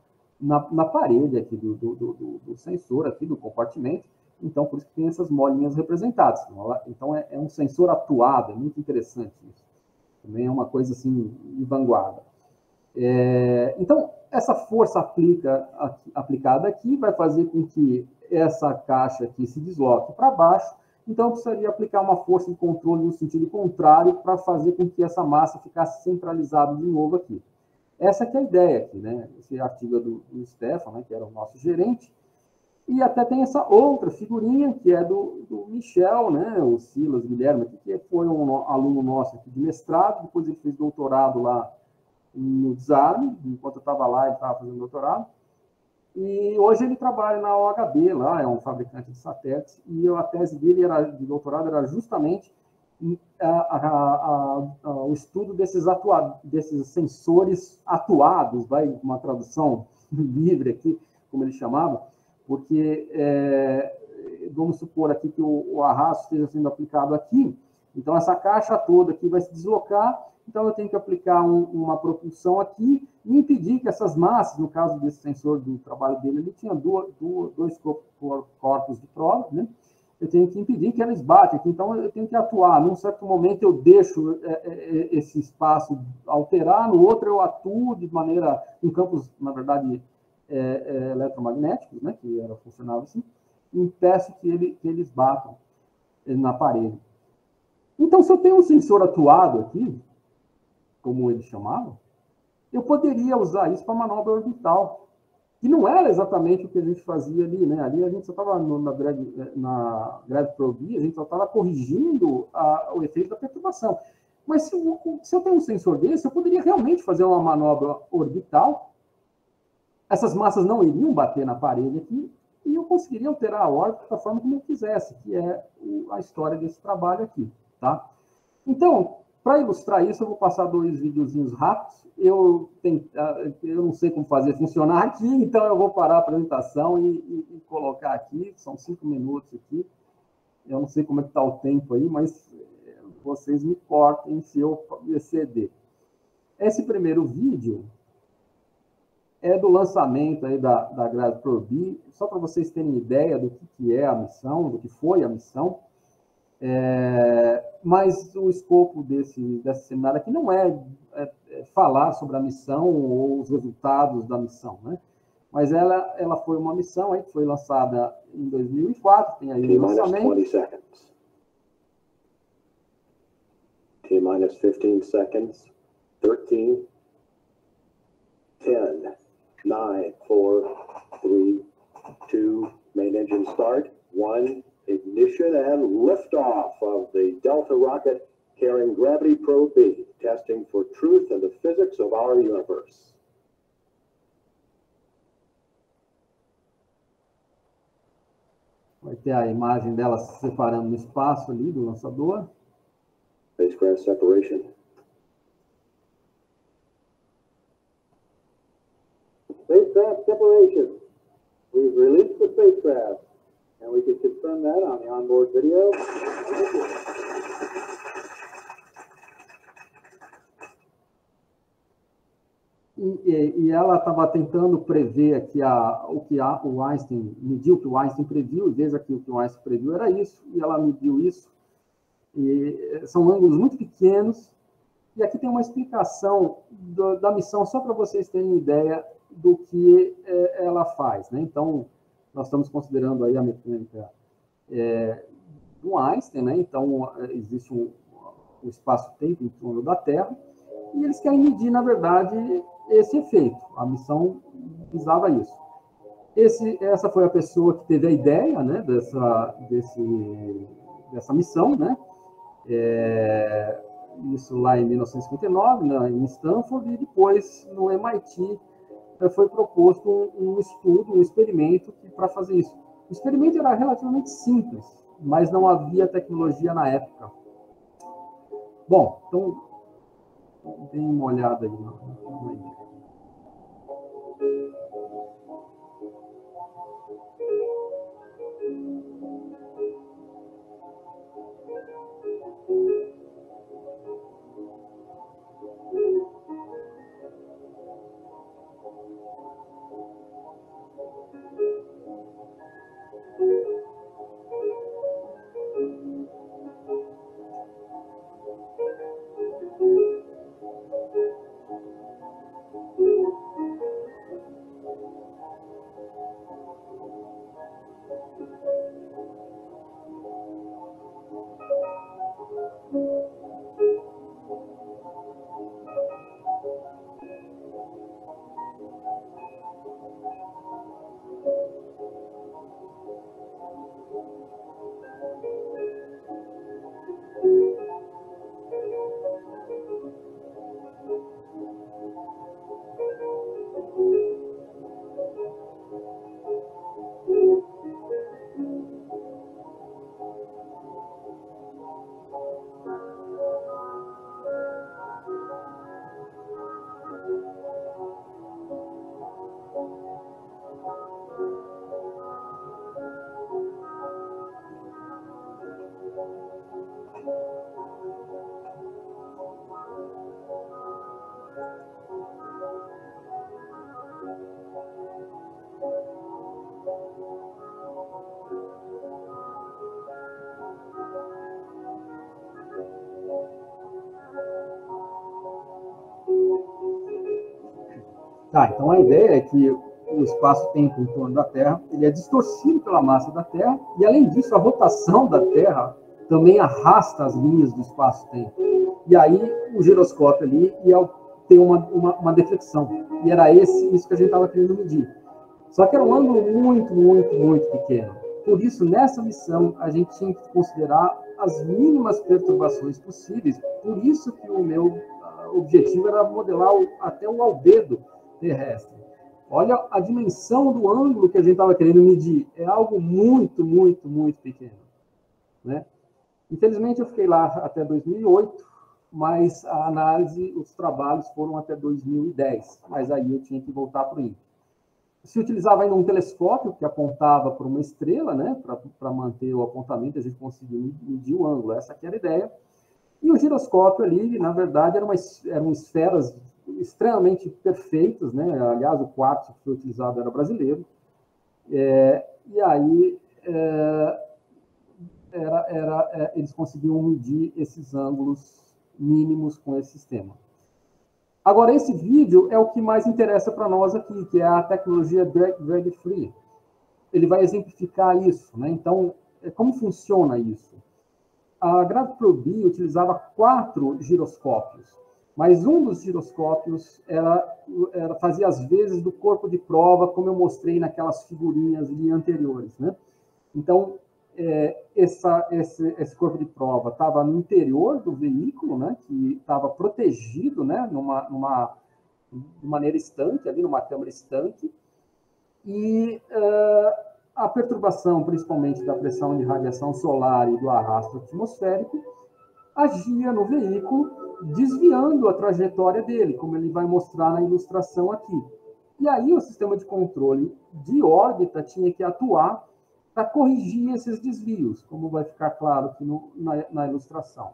na parede aqui do sensor, aqui do compartimento. Então, por isso que tem essas molinhas representadas. Então, é um sensor atuado, é muito interessante isso. Também é uma coisa assim de vanguarda. Então, essa força aplicada aqui vai fazer com que essa caixa aqui se desloque para baixo. Então, eu precisaria aplicar uma força de controle no sentido contrário para fazer com que essa massa ficasse centralizada de novo aqui. Essa que é a ideia aqui, né? Esse artigo é do Stefan, né, que era o nosso gerente. E até tem essa outra figurinha, que é do Michel, né, o Silas Guilherme, que foi um aluno nosso aqui de mestrado, depois ele fez doutorado lá no Desarme, enquanto eu estava lá, ele estava fazendo doutorado. E hoje ele trabalha na OHB, lá, é um fabricante de satélites, e a tese dele de doutorado era justamente o estudo desses sensores atuados, vai uma tradução livre aqui, como ele chamava, porque vamos supor aqui que o arrasto esteja sendo aplicado aqui, então essa caixa toda aqui vai se deslocar, então eu tenho que aplicar uma propulsão aqui e impedir que essas massas, no caso desse sensor do trabalho dele, ele tinha dois corpos de prova, né? Eu tenho que impedir que eles batem aqui, então eu tenho que atuar. Num certo momento eu deixo esse espaço alterar, no outro eu atuo de maneira, em campos, na verdade, eletromagnéticos, né, que funcionava assim, e impeço que eles batam na parede. Então, se eu tenho um sensor atuado aqui, como ele chamava, eu poderia usar isso para manobra orbital, que não era exatamente o que a gente fazia ali, né? Ali a gente só estava na Grad Probe, a gente só estava corrigindo o efeito da perturbação. Mas se eu tenho um sensor desse, eu poderia realmente fazer uma manobra orbital, essas massas não iriam bater na parede aqui, e eu conseguiria alterar a órbita da forma como eu quisesse, que é a história desse trabalho aqui, tá? Então, para ilustrar isso, eu vou passar 2 videozinhos rápidos. Eu não sei como fazer funcionar aqui, então eu vou parar a apresentação e colocar aqui. São 5 minutos aqui. Eu não sei como é que está o tempo aí, mas vocês me cortem se eu exceder. Esse primeiro vídeo é do lançamento aí da Grad Probe, só para vocês terem ideia do que é a missão, do que foi a missão. Mas o escopo desse seminário aqui não é falar sobre a missão ou os resultados da missão, né? Mas ela foi uma missão aí que foi lançada em 2004, tem aí o lançamento. T-minus 15 seconds. 13, 10, 9, 4, 3, 2, main engine start, 1, ignition and liftoff of the Delta rocket carrying Gravity Probe B, testing for truth and the physics of our universe. Vai ter a imagem dela se separando no espaço ali do lançador. Spacecraft separation. Spacecraft separation. We've released the spacecraft. And we can confirm that on the onboard video. E ela estava tentando prever aqui o Einstein mediu, o que o Einstein previu, e veja que o que o Einstein previu era isso, e ela mediu isso. E são ângulos muito pequenos. E aqui tem uma explicação da missão, só para vocês terem ideia do que ela faz, né? Então, nós estamos considerando aí a mecânica do Einstein, né? Então, existe um espaço-tempo em torno da Terra, e eles querem medir, na verdade, esse efeito. A missão visava isso. Essa foi a pessoa que teve a ideia, né, dessa missão, né? Isso lá em 1959, em Stanford, e depois no MIT foi proposto um estudo, um experimento para fazer isso. O experimento era relativamente simples, mas não havia tecnologia na época. Bom, então, deem uma olhada aí na ideia. Então a ideia é que o espaço-tempo em torno da Terra ele é distorcido pela massa da Terra, e além disso, a rotação da Terra também arrasta as linhas do espaço-tempo. E aí o giroscópio ali ia ter uma deflexão. E era isso que a gente estava querendo medir. Só que era um ângulo muito, muito, muito pequeno. Por isso, nessa missão, a gente tinha que considerar as mínimas perturbações possíveis. Por isso que o meu objetivo era modelar até o albedo terrestre. Olha a dimensão do ângulo que a gente estava querendo medir. É algo muito, muito, muito pequeno, né? Infelizmente, eu fiquei lá até 2008, mas a análise, os trabalhos foram até 2010. Mas aí eu tinha que voltar para o INPE. Se utilizava ainda um telescópio que apontava para uma estrela, né? Para manter o apontamento, a gente conseguia medir o ângulo. Essa aqui era a ideia. E o giroscópio ali, na verdade, eram esferas extremamente perfeitas, né? Aliás, o quartzo que foi utilizado era brasileiro. E aí eles conseguiam medir esses ângulos mínimos com esse sistema. Agora, esse vídeo é o que mais interessa para nós aqui, que é a tecnologia drag free. Ele vai exemplificar isso, né? Então, como funciona isso? A GraviPro-B utilizava 4 giroscópios, mas um dos giroscópios fazia as vezes do corpo de prova, como eu mostrei naquelas figurinhas ali anteriores, né? Então, esse corpo de prova estava no interior do veículo, né, que estava protegido, né, de maneira estanque, ali numa câmara estanque, e a perturbação, principalmente da pressão de radiação solar e do arrasto atmosférico, agia no veículo, desviando a trajetória dele, como ele vai mostrar na ilustração aqui. E aí o sistema de controle de órbita tinha que atuar para corrigir esses desvios, como vai ficar claro aqui na ilustração.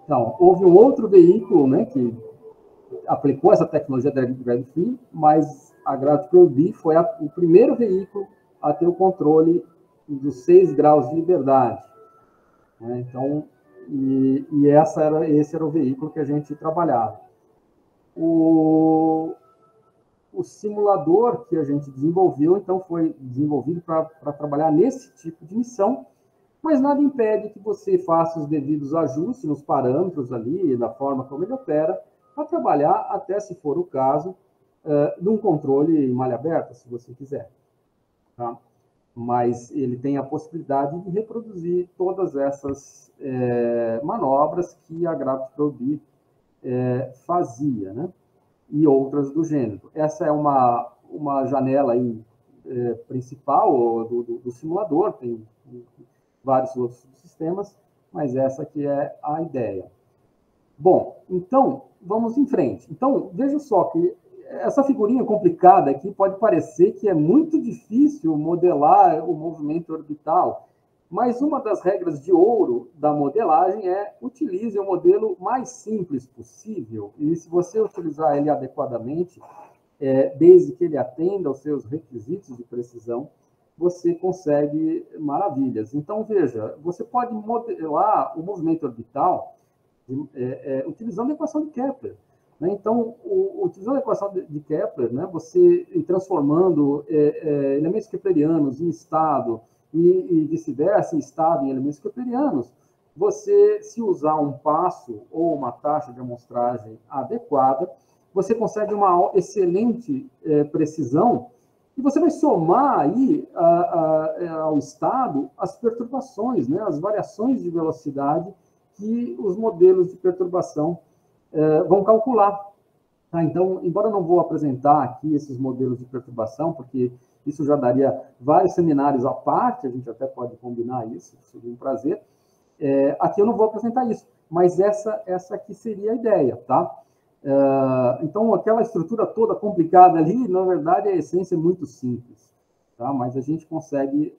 Então, houve um outro veículo, né, que aplicou essa tecnologia da drag free, mas a GraviPro-B foi o primeiro veículo a ter o controle dos 6 graus de liberdade, né? Então, esse era o veículo que a gente trabalhava. O simulador que a gente desenvolveu, então, foi desenvolvido para trabalhar nesse tipo de missão, mas nada impede que você faça os devidos ajustes nos parâmetros ali, da forma como ele opera, para trabalhar, até se for o caso, num controle em malha aberta, se você quiser. Tá? Mas ele tem a possibilidade de reproduzir todas essas manobras que a Gravity Probe fazia, né? E outras do gênero. Essa é uma janela aí, principal do simulador, tem vários outros sistemas, mas essa aqui é a ideia. Bom, então, vamos em frente. Então, veja só que essa figurinha complicada aqui pode parecer que é muito difícil modelar o movimento orbital, mas uma das regras de ouro da modelagem é utilize o modelo mais simples possível, e se você utilizar ele adequadamente, desde que ele atenda aos seus requisitos de precisão, você consegue maravilhas. Então, veja, você pode modelar o movimento orbital utilizando a equação de Kepler. Né? Então, utilizando a equação de Kepler, né, você transformando elementos keplerianos em estado e vice-versa, em estado em elementos keplerianos, você, se usar um passo ou uma taxa de amostragem adequada, você consegue uma excelente precisão e você vai somar aí ao estado as perturbações, né, as variações de velocidade que os modelos de perturbação vão calcular. Tá? Então, embora eu não vou apresentar aqui esses modelos de perturbação, porque isso já daria vários seminários à parte, a gente até pode combinar isso, seria um prazer. Aqui eu não vou apresentar isso, mas essa aqui seria a ideia, tá? Então, aquela estrutura toda complicada ali, na verdade, a essência é muito simples, tá? Mas a gente consegue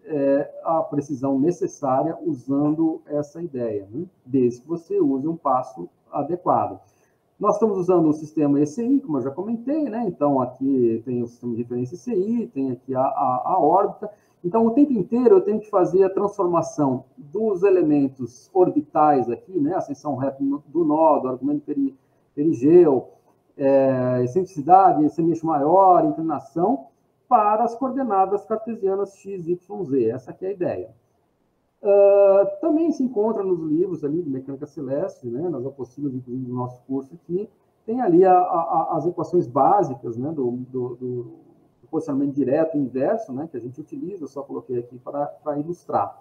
a precisão necessária usando essa ideia, né? Desde que você use um passo adequado. Nós estamos usando o sistema ECI, como eu já comentei, né? Então, aqui tem o sistema de referência ECI, tem aqui a órbita. Então, o tempo inteiro eu tenho que fazer a transformação dos elementos orbitais aqui, né? Ascensão reta do nó, do argumento perigeu, excentricidade, esse eixo maior, inclinação, para as coordenadas cartesianas x, y, z. Essa aqui é a ideia. Também se encontra nos livros ali de mecânica celeste, né, nas apostilas, inclusive, do nosso curso aqui, tem ali as equações básicas, né, do posicionamento direto e inverso, né, que a gente utiliza, eu só coloquei aqui para ilustrar.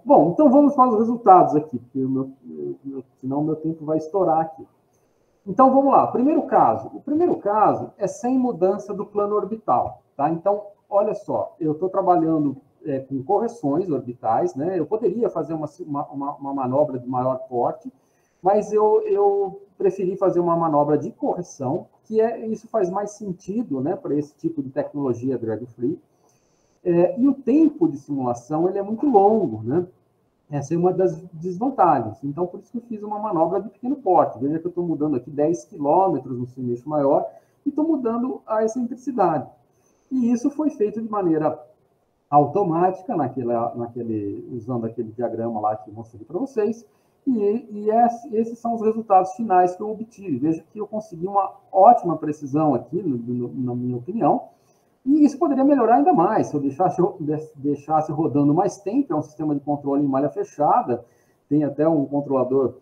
Bom, então vamos para os resultados aqui, porque senão o meu tempo vai estourar aqui. Então, vamos lá. Primeiro caso. O primeiro caso é sem mudança do plano orbital. Tá? Então, olha só, eu estou trabalhando com correções orbitais, né? Eu poderia fazer uma manobra de maior porte, mas eu preferi fazer uma manobra de correção, que isso faz mais sentido, né, para esse tipo de tecnologia drag-free. E o tempo de simulação ele é muito longo, né? Essa é uma das desvantagens. Então, por isso que eu fiz uma manobra de pequeno porte. Veja que eu estou mudando aqui 10 km no semestre maior e estou mudando a excentricidade. E isso foi feito de maneira automática, usando aquele diagrama lá que eu mostrei para vocês. E esses são os resultados finais que eu obtive. Veja que eu consegui uma ótima precisão aqui, na minha opinião. E isso poderia melhorar ainda mais, se eu deixasse rodando mais tempo. É um sistema de controle em malha fechada, tem até um controlador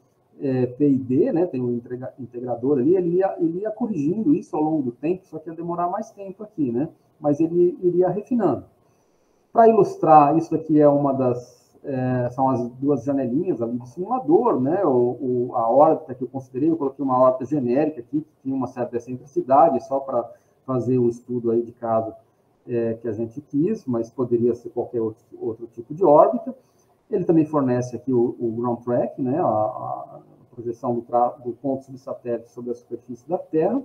PID, né? Tem um integrador ali, ele ia corrigindo isso ao longo do tempo, só que ia demorar mais tempo aqui, né? Mas ele iria refinando. Para ilustrar, isso aqui é são as duas janelinhas ali do simulador, né? A órbita que eu considerei, eu coloquei uma órbita genérica aqui, que tinha uma certa excentricidade, só para fazer o estudo aí de caso que a gente quis, mas poderia ser qualquer outro tipo de órbita. Ele também fornece aqui o ground track, né, a projeção do ponto subsatélite sobre a superfície da Terra.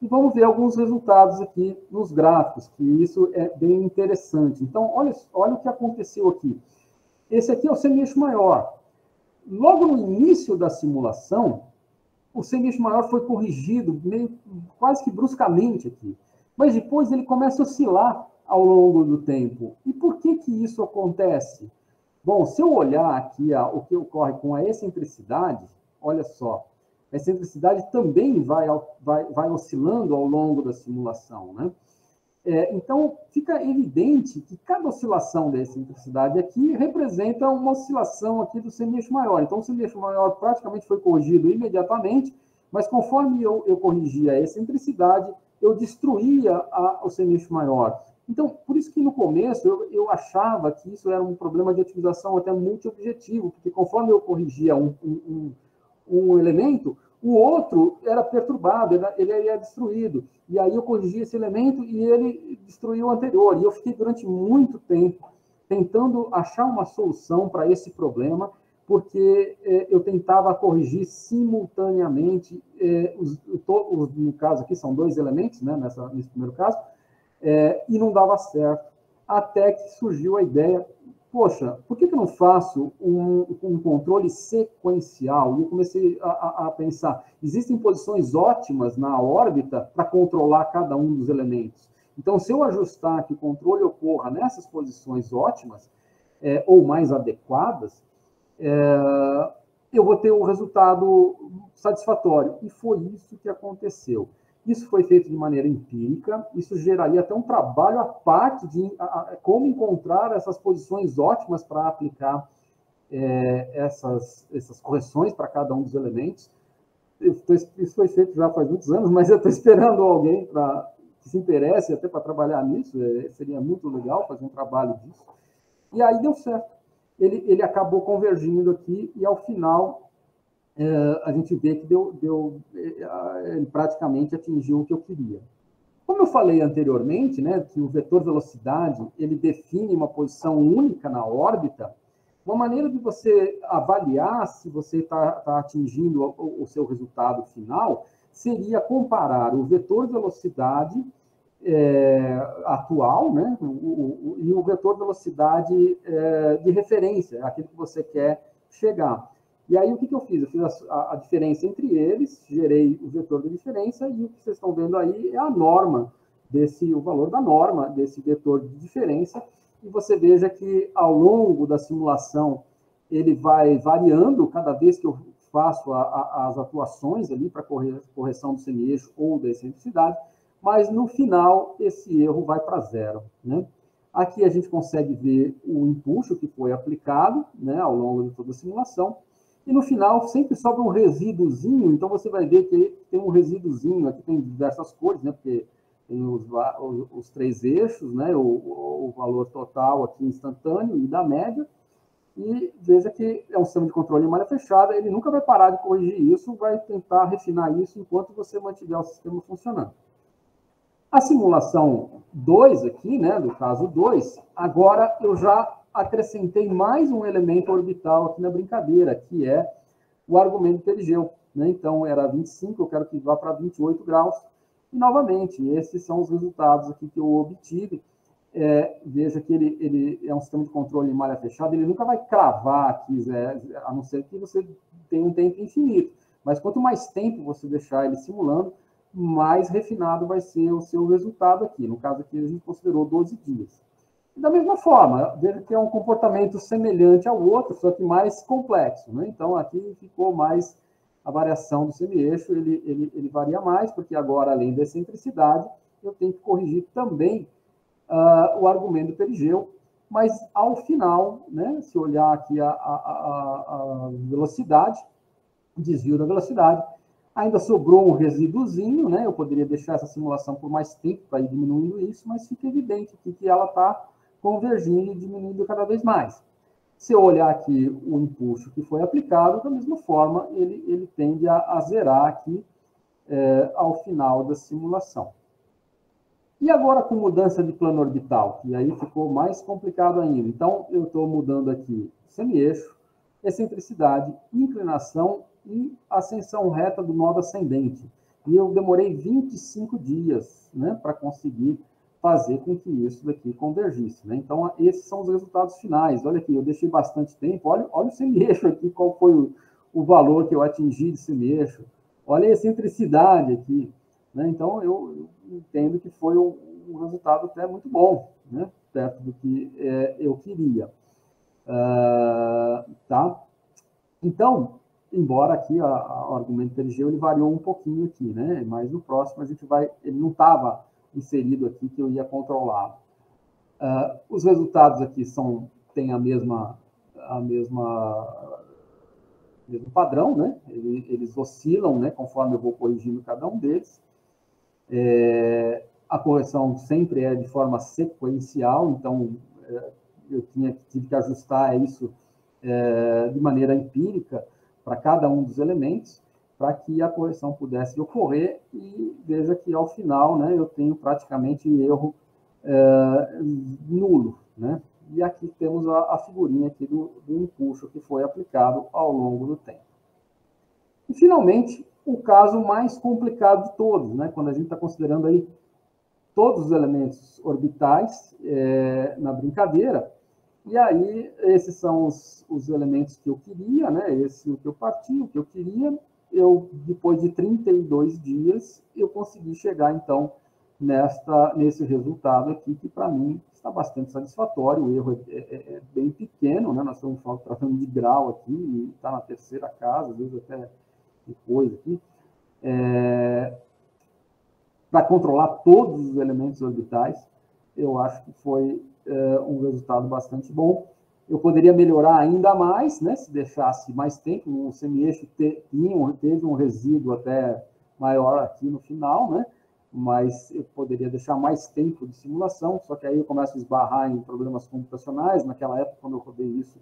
E vamos ver alguns resultados aqui nos gráficos, que isso é bem interessante. Então, olha o que aconteceu aqui. Esse aqui é o semieixo maior. Logo no início da simulação, o semieixo maior foi corrigido quase que bruscamente aqui. Mas depois ele começa a oscilar ao longo do tempo. E por que isso acontece? Bom, se eu olhar aqui o que ocorre com a excentricidade, olha só, a excentricidade também vai oscilando ao longo da simulação, né? Então, fica evidente que cada oscilação da excentricidade aqui representa uma oscilação aqui do semi-eixo maior. Então, o semi-eixo maior praticamente foi corrigido imediatamente, mas conforme eu corrigia a excentricidade, eu destruía o semi-eixo maior. Então, por isso que no começo eu achava que isso era um problema de otimização até multi-objetivo, porque conforme eu corrigia um elemento, o outro era perturbado, ele era destruído. E aí eu corrigi esse elemento e ele destruiu o anterior. E eu fiquei durante muito tempo tentando achar uma solução para esse problema, porque eu tentava corrigir simultaneamente, no caso aqui são 2 elementos, né, nesse primeiro caso, e não dava certo. Até que surgiu a ideia, poxa, por que eu não faço um controle sequencial? E eu comecei a pensar, existem posições ótimas na órbita para controlar cada um dos elementos. Então, se eu ajustar que o controle ocorra nessas posições ótimas, ou mais adequadas, eu vou ter um resultado satisfatório. E foi isso que aconteceu. Isso foi feito de maneira empírica, isso geraria até um trabalho à parte de como encontrar essas posições ótimas para aplicar essas correções para cada um dos elementos. Isso foi feito já faz muitos anos, mas eu estou esperando alguém que se interesse até para trabalhar nisso, seria muito legal fazer um trabalho disso. E aí deu certo. Ele acabou convergindo aqui e, ao final, a gente vê que ele praticamente atingiu o que eu queria. Como eu falei anteriormente, né, que o vetor velocidade ele define uma posição única na órbita, uma maneira de você avaliar se você está atingindo o seu resultado final seria comparar o vetor velocidade atual, né, e o vetor velocidade de referência, aquele que você quer chegar. E aí, o que eu fiz? Eu fiz a diferença entre eles, gerei o vetor da diferença, e o que vocês estão vendo aí é a norma, o valor da norma desse vetor de diferença, e você veja que, ao longo da simulação, ele vai variando cada vez que eu faço as atuações ali para correção do semi-eixo ou da excentricidade, mas, no final, esse erro vai para 0, né? Aqui a gente consegue ver o empuxo que foi aplicado, né, ao longo de toda a simulação, e no final sempre sobra um resíduozinho, então você vai ver que tem um resíduozinho, aqui tem diversas cores, né, porque tem os 3 eixos, né, o valor total aqui instantâneo e da média, e veja que é um sistema de controle em malha fechada, ele nunca vai parar de corrigir isso, vai tentar refinar isso enquanto você mantiver o sistema funcionando. A simulação 2 aqui, né, do caso 2, agora eu já acrescentei mais um elemento orbital aqui na brincadeira, que é o argumento perigeu, né? Então, era 25, eu quero que vá para 28 graus. E, novamente, esses são os resultados aqui que eu obtive. Veja que ele é um sistema de controle em malha fechada, ele nunca vai cravar aqui, a não ser que você tenha um tempo infinito. Mas quanto mais tempo você deixar ele simulando, mais refinado vai ser o seu resultado aqui. No caso aqui, a gente considerou 12 dias. Da mesma forma, veja que é um comportamento semelhante ao outro, só que mais complexo, né? Então, aqui ficou mais a variação do semi-eixo, ele varia mais, porque agora, além da excentricidade, eu tenho que corrigir também o argumento do perigeu, mas, ao final, né, se olhar aqui a velocidade, o desvio da velocidade, ainda sobrou um resíduozinho, né? Eu poderia deixar essa simulação por mais tempo para ir diminuindo isso, mas fica evidente aqui que ela está convergindo e diminuindo cada vez mais. Se eu olhar aqui o empuxo que foi aplicado, da mesma forma, ele tende a zerar aqui ao final da simulação. E agora com mudança de plano orbital, que aí ficou mais complicado ainda. Então, eu estou mudando aqui semi-eixo, excentricidade, inclinação e ascensão reta do modo ascendente. E eu demorei 25 dias, né, para conseguir fazer com que isso daqui convergisse, né? Então, esses são os resultados finais. Olha aqui, eu deixei bastante tempo. Olha o semi-eixo aqui, qual foi o valor que eu atingi de semi-eixo. Olha a excentricidade aqui, né? Então, eu entendo que foi um resultado até muito bom, né? Perto do que eu queria. Tá? Então, embora aqui o argumento perigeu, ele variou um pouquinho aqui, né? Mas no próximo a gente vai... Ele não estava inserido aqui que eu ia controlar. Os resultados aqui têm o mesmo padrão, né? Eles oscilam, né, conforme eu vou corrigindo cada um deles. A correção sempre é de forma sequencial, então eu tive que ajustar isso de maneira empírica para cada um dos elementos, para que a correção pudesse ocorrer, e veja que ao final, né, eu tenho praticamente erro nulo, né? E aqui temos a figurinha aqui do empuxo que foi aplicado ao longo do tempo. E, finalmente, o caso mais complicado de todos, né? Quando a gente está considerando aí todos os elementos orbitais na brincadeira, e aí esses são os elementos que eu queria, né? Esse o que eu parti, o que eu queria. Depois de 32 dias, eu consegui chegar, então, nesse resultado aqui, que para mim está bastante satisfatório. O erro é bem pequeno, né? Nós estamos tratando de grau aqui, e está na terceira casa, às vezes até depois aqui. Para controlar todos os elementos orbitais, eu acho que foi um resultado bastante bom. Eu poderia melhorar ainda mais, né, se deixasse mais tempo. O semi-eixo teve um resíduo até maior aqui no final, né? Mas eu poderia deixar mais tempo de simulação, só que aí eu começo a esbarrar em problemas computacionais. Naquela época, quando eu rodei isso,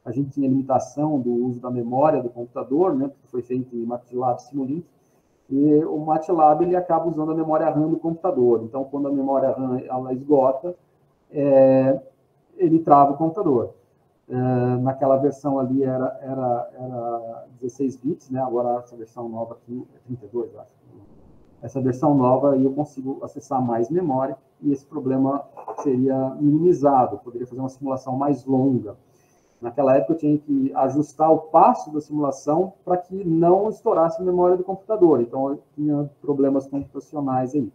a gente tinha limitação do uso da memória do computador, né, porque foi feito em MATLAB Simulink, e o MATLAB ele acaba usando a memória RAM do computador. Então, quando a memória RAM ela esgota, ele trava o computador. Naquela versão ali era 16 bits, né? Agora essa versão nova aqui é 32, eu acho. Essa versão nova aí eu consigo acessar mais memória, e esse problema seria minimizado. Eu poderia fazer uma simulação mais longa. Naquela época eu tinha que ajustar o passo da simulação para que não estourasse a memória do computador. Então eu tinha problemas computacionais aí.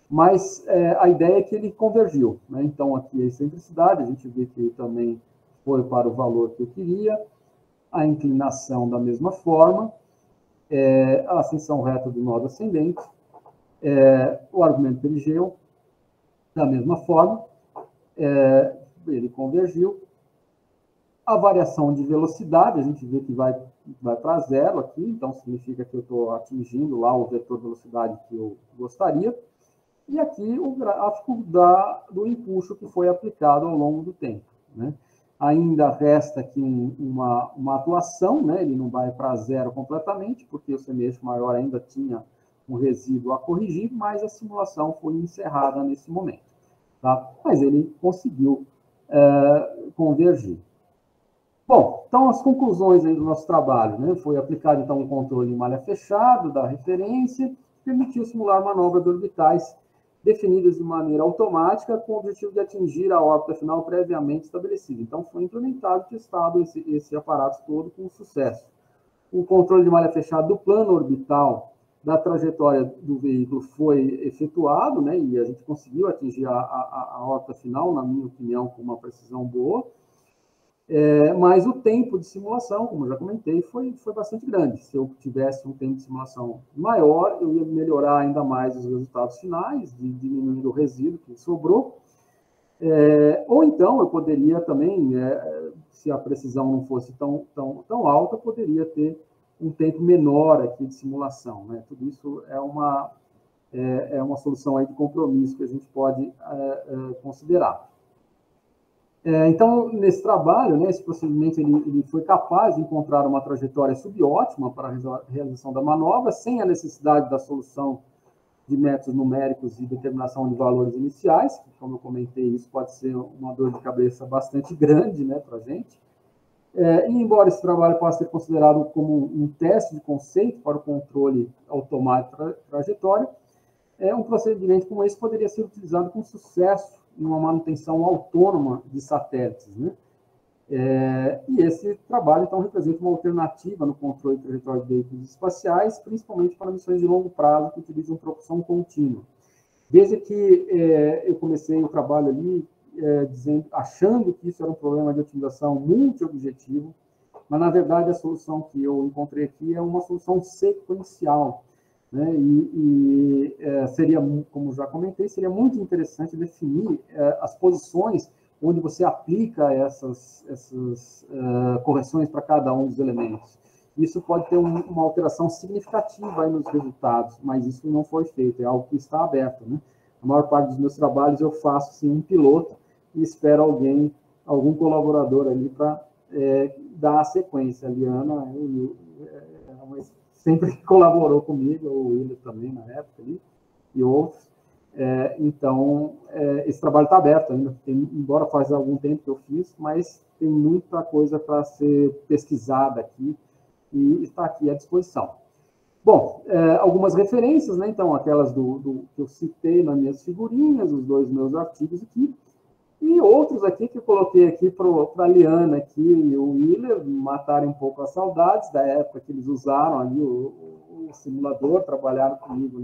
Mas a ideia é que ele convergiu, né? Então aqui a excentricidade, a gente vê que também foi para o valor que eu queria, a inclinação da mesma forma, a ascensão reta do nó ascendente, o argumento perigeu da mesma forma, ele convergiu. A variação de velocidade, a gente vê que vai para zero aqui, então significa que eu estou atingindo lá o vetor de velocidade que eu gostaria. E aqui o gráfico do empuxo que foi aplicado ao longo do tempo, né? Ainda resta aqui uma atuação, né? Ele não vai para zero completamente, porque o semi-eixo maior ainda tinha um resíduo a corrigir, mas a simulação foi encerrada nesse momento, tá? Mas ele conseguiu convergir. Bom, então as conclusões aí do nosso trabalho, né? Foi aplicado então um controle em malha fechado da referência, que permitiu simular manobras orbitais definidas de maneira automática, com o objetivo de atingir a órbita final previamente estabelecida. Então, foi implementado e testado esse aparato todo com sucesso. O controle de malha fechada do plano orbital da trajetória do veículo foi efetuado, né, e a gente conseguiu atingir a órbita final, na minha opinião, com uma precisão boa. Mas o tempo de simulação, como eu já comentei, foi bastante grande. Se eu tivesse um tempo de simulação maior, eu ia melhorar ainda mais os resultados finais, diminuindo o resíduo que sobrou. Ou então, eu poderia também, se a precisão não fosse tão alta, eu poderia ter um tempo menor aqui de simulação, né? Tudo isso é uma solução aí de compromisso que a gente pode considerar. Então, nesse trabalho, né, esse procedimento ele foi capaz de encontrar uma trajetória subótima para a realização da manobra, sem a necessidade da solução de métodos numéricos e determinação de valores iniciais, que, como eu comentei, isso pode ser uma dor de cabeça bastante grande, né, para a gente. E, embora esse trabalho possa ser considerado como um teste de conceito para o controle automático da trajetória, um procedimento como esse poderia ser utilizado com sucesso em uma manutenção autônoma de satélites, né? E esse trabalho, então, representa uma alternativa no controle de trajetória de veículos espaciais, principalmente para missões de longo prazo que utilizam propulsão contínua. Desde que eu comecei o trabalho ali, achando que isso era um problema de otimização multi-objetivo, mas, na verdade, a solução que eu encontrei aqui é uma solução sequencial. né? Seria, como já comentei, seria muito interessante definir as posições onde você aplica essas correções para cada um dos elementos. Isso pode ter uma alteração significativa aí nos resultados, mas isso não foi feito, é algo que está aberto, né? A maior parte dos meus trabalhos eu faço assim, um piloto e espero algum colaborador ali para dar a sequência. A Liana sempre colaborou comigo, o William também na época ali, e outros. Então, esse trabalho está aberto ainda, embora faz algum tempo que eu fiz, mas tem muita coisa para ser pesquisada aqui e está aqui à disposição. Bom, algumas referências, né? Então, aquelas que eu citei nas minhas figurinhas, os 2 meus artigos aqui, e outros aqui que eu coloquei aqui para a Liana aqui, e o Willer matarem um pouco as saudades da época que eles usaram ali o simulador, trabalharam comigo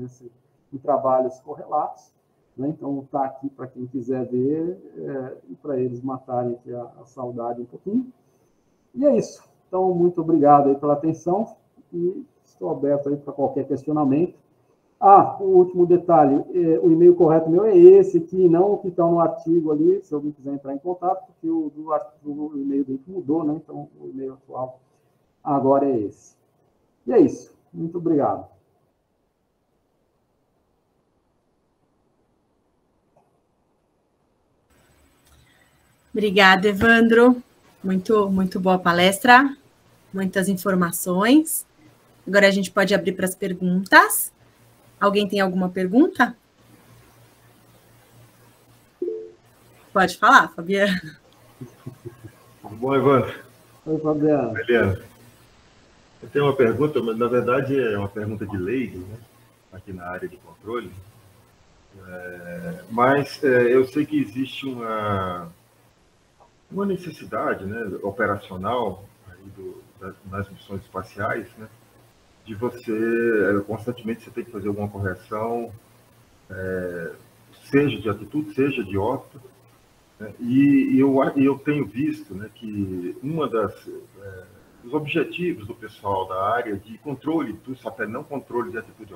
em trabalhos correlatos, né? Então, está aqui para quem quiser ver, e para eles matarem aqui a saudade um pouquinho. E é isso. Então, muito obrigado aí pela atenção e estou aberto aí para qualquer questionamento. O último detalhe, o e-mail correto meu é esse aqui, não o que está no artigo ali, se alguém quiser entrar em contato, porque o e-mail dele mudou, né? Então, o e-mail atual agora é esse. E é isso. Muito obrigado. Obrigada, Evandro. Muito boa palestra, muitas informações. Agora a gente pode abrir para as perguntas. Alguém tem alguma pergunta? Pode falar, Fabiano. Tudo bom, Evandro? Oi, Fabiano. Eliana, eu tenho uma pergunta, mas na verdade é uma pergunta de leigo, né? Aqui na área de controle. Mas eu sei que existe uma necessidade, né, operacional aí nas missões espaciais, né, de você, constantemente, você tem que fazer alguma correção, seja de atitude, seja de órbita, né, e eu tenho visto, né, que dos objetivos do pessoal da área de controle do satélite, não controle de atitude,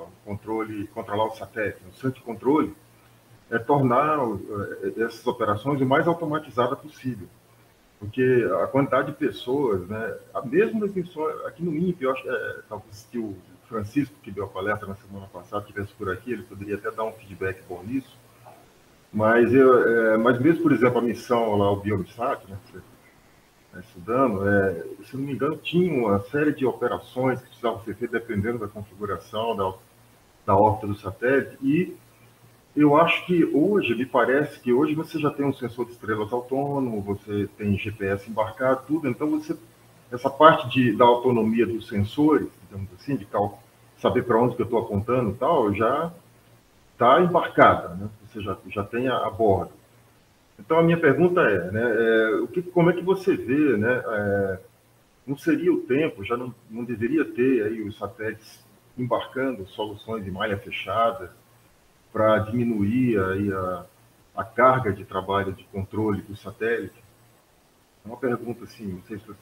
controlar o satélite, o centro de controle, é tornar essas operações o mais automatizada possível. Porque a quantidade de pessoas, né, mesmo nas missões, aqui no INPE, eu acho que o Francisco, que deu a palestra na semana passada, estivesse por aqui, ele poderia até dar um feedback bom nisso, mas mesmo, por exemplo, a missão lá, o Biomissat, né, que você está estudando, se não me engano, tinha uma série de operações que precisavam ser feitas dependendo da configuração da órbita do satélite, e eu acho que hoje, me parece que hoje você já tem um sensor de estrelas autônomo, você tem GPS embarcado, tudo, então essa parte da autonomia dos sensores, digamos assim, de saber para onde que eu estou apontando e tal, já está embarcada, né? Você já tem a bordo. Então a minha pergunta né, como é que você vê, né, não seria o tempo, já não deveria ter aí os satélites embarcando soluções de malha fechada, para diminuir aí a carga de trabalho de controle do satélite? É uma pergunta assim, não sei se você...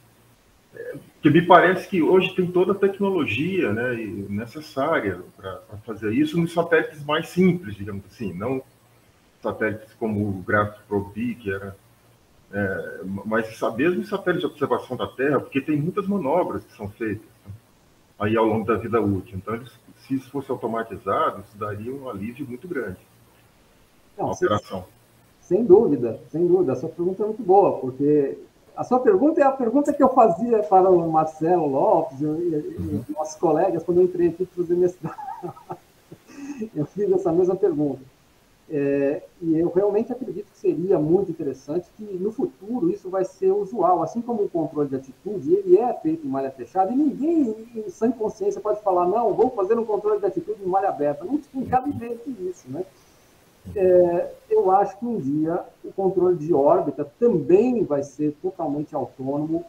Porque me parece que hoje tem toda a tecnologia, né, necessária para fazer isso nos satélites mais simples, digamos assim, não satélites como o Gravity Probe B, que era... mas mesmo os satélites de observação da Terra, porque tem muitas manobras que são feitas, né, aí ao longo da vida útil. Então, se isso fosse automatizado, isso daria um alívio muito grande. Não, operação. Sem dúvida, sem dúvida. A sua pergunta é muito boa, porque a sua pergunta é a pergunta que eu fazia para o Marcelo Lopes e nossos colegas quando eu entrei aqui para fazer mestrado. Eu fiz essa mesma pergunta. E eu realmente acredito que seria muito interessante que, no futuro, isso vai ser usual. Assim como o controle de atitude, ele é feito em malha fechada, e ninguém, em sã consciência, pode falar, não, vou fazer um controle de atitude em malha aberta. Não tem cabimento isso, né? Eu acho que um dia o controle de órbita também vai ser totalmente autônomo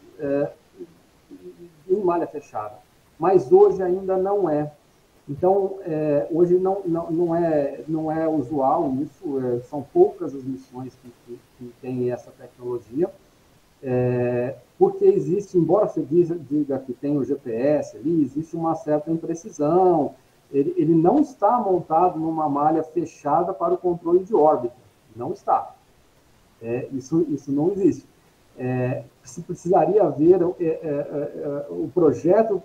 em malha fechada. Mas hoje ainda não é. Então, hoje não é usual isso, são poucas as missões que têm essa tecnologia, porque existe, embora você diga que tem o GPS ali, existe uma certa imprecisão, ele não está montado numa malha fechada para o controle de órbita. Não está. Isso não existe. Se precisaria haver o projeto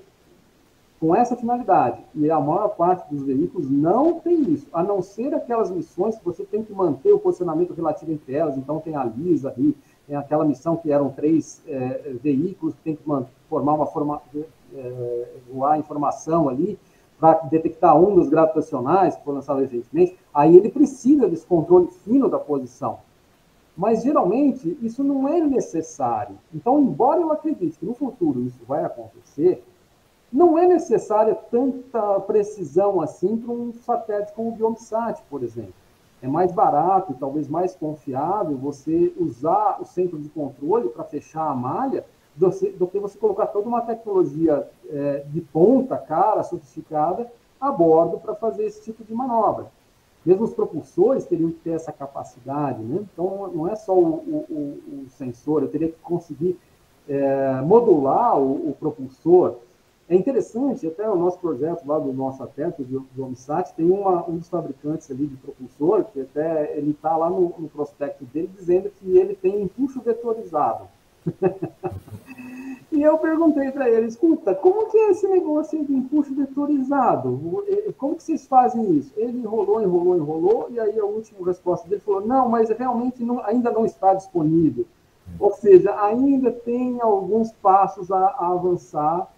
com essa finalidade, e a maior parte dos veículos não tem isso, a não ser aquelas missões que você tem que manter o posicionamento relativo entre elas. Então tem a LISA ali, tem aquela missão que eram 3 veículos que tem que formar voar informação ali, para detectar um dos gravitacionais que foi lançado recentemente. Aí ele precisa desse controle fino da posição. Mas, geralmente, isso não é necessário. Então, embora eu acredite que no futuro isso vai acontecer, não é necessária tanta precisão assim para um satélite como o Biomsat, por exemplo. É mais barato e talvez mais confiável você usar o centro de controle para fechar a malha do que você colocar toda uma tecnologia de ponta, cara, sofisticada, a bordo para fazer esse tipo de manobra. Mesmo os propulsores teriam que ter essa capacidade, né? Então, não é só o sensor, eu teria que conseguir modular o propulsor. É interessante, até o nosso projeto lá do nosso satélite, do Biomsat, tem um dos fabricantes ali de propulsor, que até ele está lá no prospecto dele, dizendo que ele tem empuxo vetorizado. E eu perguntei para ele, escuta, como que é esse negócio de empuxo vetorizado? Como que vocês fazem isso? Ele enrolou, e aí a última resposta dele falou, não, mas realmente ainda não está disponível. Ou seja, ainda tem alguns passos a avançar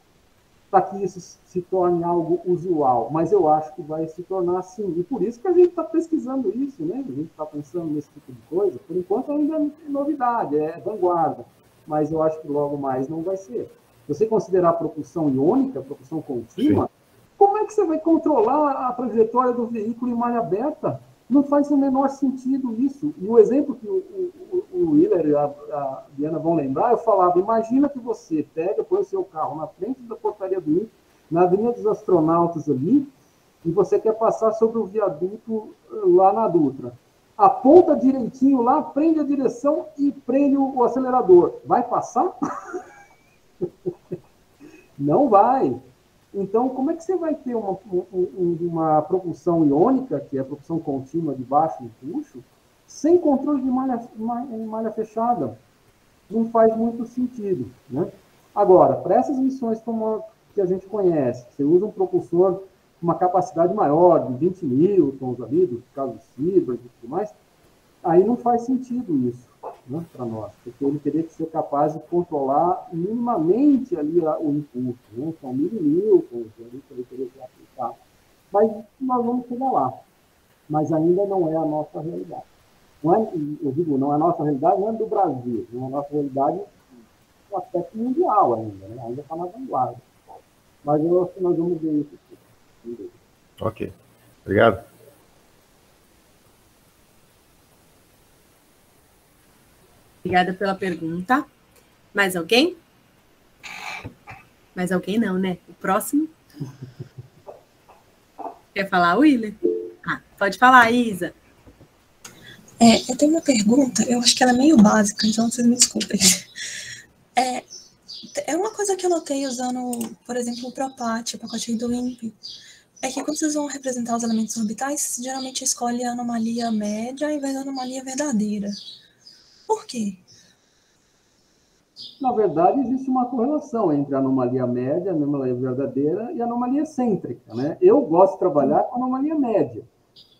para que isso se torne algo usual. Mas eu acho que vai se tornar assim. E por isso que a gente está pesquisando isso, né? A gente está pensando nesse tipo de coisa. Por enquanto ainda é novidade, é vanguarda. Mas eu acho que logo mais não vai ser. Se você considerar a propulsão iônica, propulsão contínua, sim, como é que você vai controlar a trajetória do veículo em malha aberta? Não faz o menor sentido isso. E o exemplo que o Willer e a Diana vão lembrar, eu falava, imagina que você põe o seu carro na frente da portaria do INPE, na Avenida dos Astronautas ali, e você quer passar sobre o viaduto lá na Dutra. Aponta direitinho lá, prende a direção e prende o acelerador. Vai passar? Não vai. Então, como é que você vai ter uma propulsão iônica, que é a propulsão contínua de baixo empuxo, sem controle de malha fechada? Não faz muito sentido, né? Agora, para essas missões como que a gente conhece, você usa um propulsor com uma capacidade maior, de 20 newtons ali, do caso do Cibers e tudo mais, aí não faz sentido isso, né, para nós, porque ele teria que ser capaz de controlar minimamente ali o impulso, né, são 1000 newtons, ali que ele teria que aplicar. Mas nós vamos chegar lá. Mas ainda não é a nossa realidade. Não é, eu digo, não é a nossa realidade, não é do Brasil, não é a nossa realidade no aspecto mundial ainda, né, ainda está na vanguarda. Mas eu acho que nós vamos ver isso. Ok. Obrigado. Obrigada pela pergunta. Mais alguém? Mais alguém não, né? O próximo? Quer falar, Willer? Pode falar, Isa. Eu tenho uma pergunta, eu acho que ela é meio básica, então vocês me desculpem. É uma coisa que eu notei usando, por exemplo, o PROPAT, o pacote do INPE, é que quando vocês vão representar os elementos orbitais, geralmente escolhe a anomalia média ao invés da anomalia verdadeira. Por quê? Na verdade, existe uma correlação entre a anomalia média, a anomalia verdadeira e a anomalia excêntrica, né? Eu gosto de trabalhar com a anomalia média,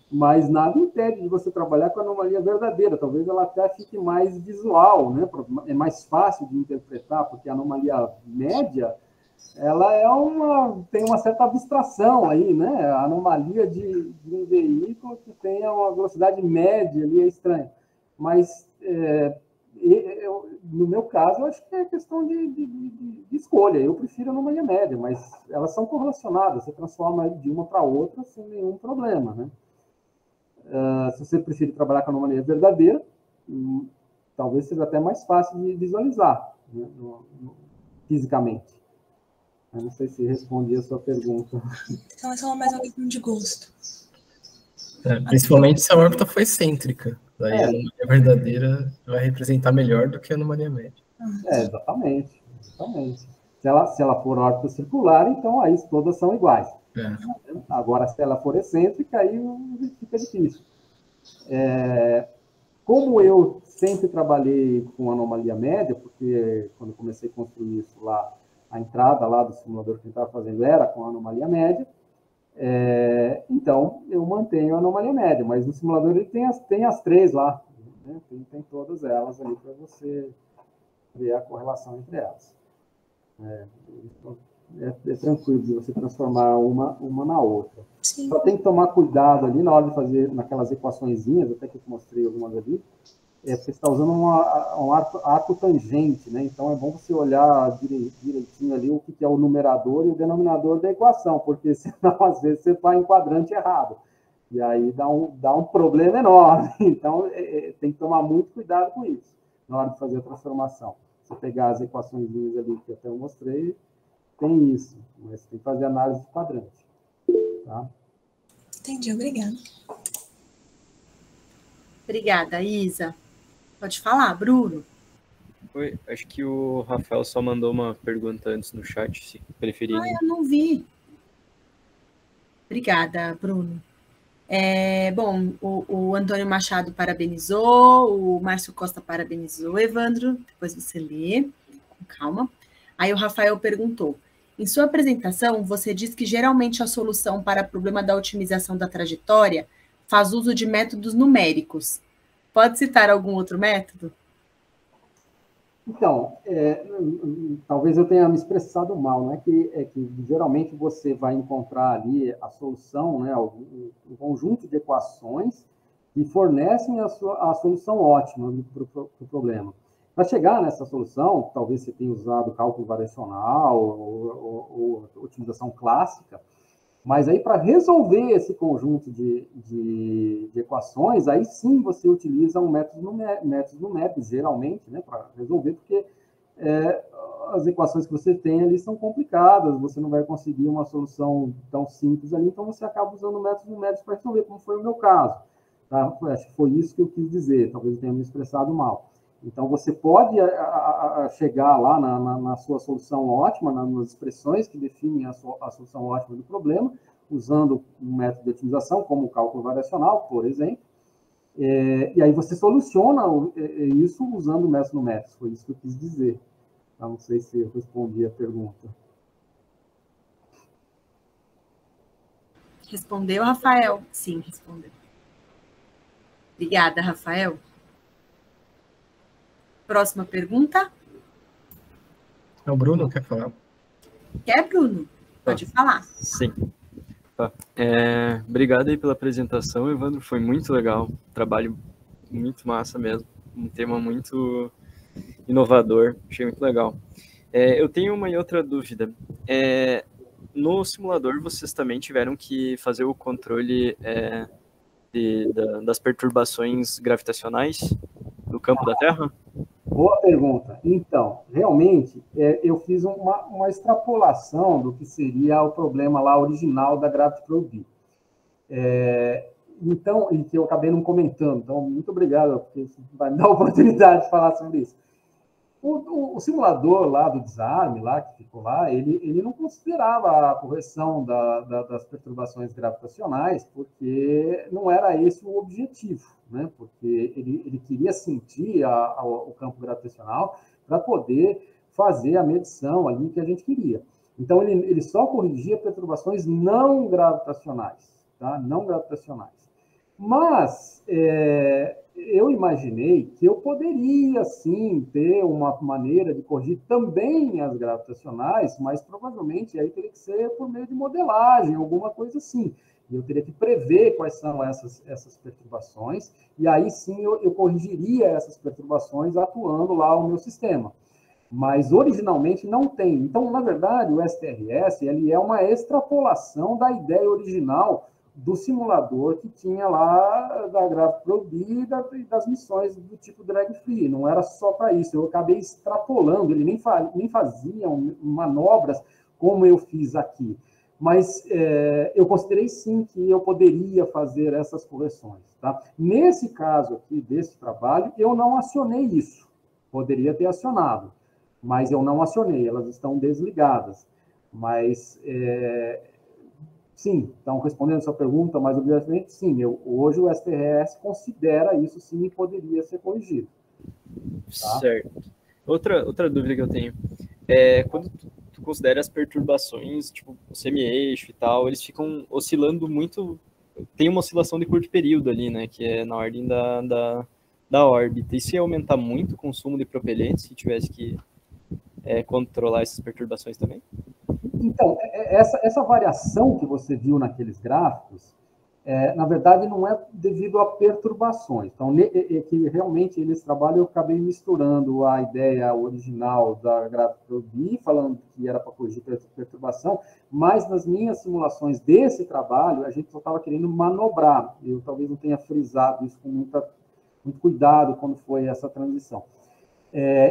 mas nada impede de você trabalhar com a anomalia verdadeira. Talvez ela até fique mais visual, né? É mais fácil de interpretar, porque a anomalia média, ela tem uma certa abstração aí, né? A anomalia de um veículo que tenha uma velocidade média ali é estranha. Mas, no meu caso, eu acho que é questão de escolha. Eu prefiro a anomalia média, mas elas são correlacionadas. Você transforma de uma para outra sem nenhum problema, né? Se você preferir trabalhar com a anomalia verdadeira, talvez seja até mais fácil de visualizar, né, fisicamente. Eu não sei se respondi a sua pergunta. Então, essa é mais uma questão de gosto. Principalmente se a órbita for excêntrica. Daí a anomalia verdadeira vai representar melhor do que a anomalia média. Exatamente. Se ela for órbita circular, então aí todas são iguais. Agora, se ela for excêntrica, aí fica difícil. Como eu sempre trabalhei com anomalia média, porque quando eu comecei a construir isso lá, a entrada lá do simulador que a gente estava fazendo era com anomalia média, então eu mantenho a anomalia média, mas no simulador ele tem as três lá, né? Tem todas elas ali para você ver a correlação entre elas. É tranquilo de você transformar uma na outra. Sim. Só tem que tomar cuidado ali na hora de fazer naquelas equaçõezinhas, até que eu mostrei algumas ali, você está usando um arco tangente, né? Então é bom você olhar direitinho ali o que é o numerador e o denominador da equação, porque senão às vezes você vai em quadrante errado. E aí dá um problema enorme. Então tem que tomar muito cuidado com isso na hora de fazer a transformação. Se pegar as equaçõezinhas ali que até eu mostrei, tem isso, mas tem que fazer análise de quadrante. Tá? Entendi, obrigada. Obrigada, Isa. Pode falar, Bruno. Oi, acho que o Rafael só mandou uma pergunta antes no chat, se preferirem. Eu não vi. Obrigada, Bruno. Bom, o Antônio Machado parabenizou, o Márcio Costa parabenizou, Evandro, depois você lê, com calma. Aí o Rafael perguntou, em sua apresentação, você diz que geralmente a solução para o problema da otimização da trajetória faz uso de métodos numéricos. Pode citar algum outro método? Então, talvez eu tenha me expressado mal, né? Que geralmente você vai encontrar ali a solução, né? Um conjunto de equações que fornecem a solução ótima para o problema. Para chegar nessa solução, talvez você tenha usado cálculo variacional ou otimização clássica, mas aí para resolver esse conjunto de equações, aí sim você utiliza métodos numéricos, geralmente, né, para resolver, porque as equações que você tem ali são complicadas, você não vai conseguir uma solução tão simples ali, então você acaba usando métodos numéricos para resolver, como foi o meu caso. Tá? Acho que foi isso que eu quis dizer, talvez eu tenha me expressado mal. Então, você pode chegar lá na sua solução ótima, nas expressões que definem a solução ótima do problema, usando um método de otimização, como o cálculo variacional, por exemplo, e aí você soluciona isso usando métodos numéricos. Foi isso que eu quis dizer. Então, não sei se eu respondi a pergunta. Respondeu, Rafael? Sim, respondeu. Obrigada, Rafael. Próxima pergunta. O Bruno quer falar? Quer, Bruno? Pode falar. Sim. Tá. Obrigado aí pela apresentação, Evandro. Foi muito legal. Trabalho muito massa mesmo. Um tema muito inovador. Achei muito legal. Eu tenho uma e outra dúvida. No simulador, vocês também tiveram que fazer o controle das perturbações gravitacionais do campo da Terra? Boa pergunta. Então, realmente, eu fiz uma extrapolação do que seria o problema lá original da Gravity Probe. Então, e que eu acabei não comentando. Então, muito obrigado, porque vai me dar a oportunidade de falar sobre isso. O simulador lá do desarme, lá, que ficou lá, ele não considerava a correção das perturbações gravitacionais, porque não era esse o objetivo, né? Porque ele queria sentir o campo gravitacional para poder fazer a medição ali que a gente queria. Então, ele só corrigia perturbações não gravitacionais, tá? Não gravitacionais. Mas eu imaginei que eu poderia, sim, ter uma maneira de corrigir também as gravitacionais, mas provavelmente aí teria que ser por meio de modelagem, alguma coisa assim. E eu teria que prever quais são essas perturbações, e aí sim eu corrigiria essas perturbações atuando lá o meu sistema. Mas originalmente não tem. Então, na verdade, o STRS ele é uma extrapolação da ideia original do simulador que tinha lá da Gravity Probe e das missões do tipo drag free. Não era só para isso. Eu acabei extrapolando. Ele nem fazia manobras como eu fiz aqui. Mas eu considerei sim que eu poderia fazer essas correções. Tá? Nesse caso aqui, desse trabalho, eu não acionei isso. Poderia ter acionado, mas eu não acionei. Elas estão desligadas. Mas Sim, então, respondendo a sua pergunta mais obviamente, sim, hoje o STRS considera isso sim e poderia ser corrigido. Tá? Certo. Outra dúvida que eu tenho quando tu considera as perturbações, tipo, o semi-eixo e tal, eles ficam oscilando muito, tem uma oscilação de curto período ali, né, que é na ordem da órbita. E se aumentar muito o consumo de propelente, se tivesse que controlar essas perturbações também? Então, essa variação que você viu naqueles gráficos, na verdade, não é devido a perturbações. Então, que realmente nesse trabalho eu acabei misturando a ideia original da gravity, falando que era para corrigir perturbação, mas nas minhas simulações desse trabalho, a gente só estava querendo manobrar. Eu talvez não tenha frisado isso com muito cuidado quando foi essa transição.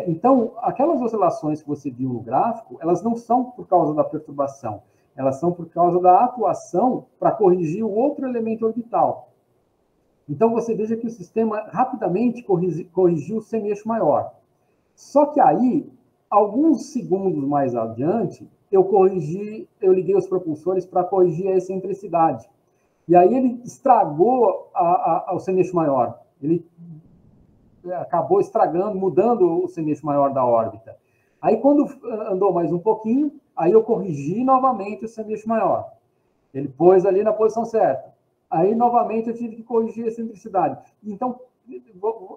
Então, aquelas oscilações que você viu no gráfico, elas não são por causa da perturbação, elas são por causa da atuação para corrigir o outro elemento orbital. Então, você veja que o sistema rapidamente corrigiu o semi-eixo maior. Só que aí, alguns segundos mais adiante, eu liguei os propulsores para corrigir a excentricidade. E aí ele estragou o semi-eixo maior. Ele acabou estragando, mudando o semi-eixo maior da órbita. Aí, quando andou mais um pouquinho, aí eu corrigi novamente o semi-eixo maior. Ele pôs ali na posição certa. Aí, novamente, eu tive que corrigir a excentricidade. Então,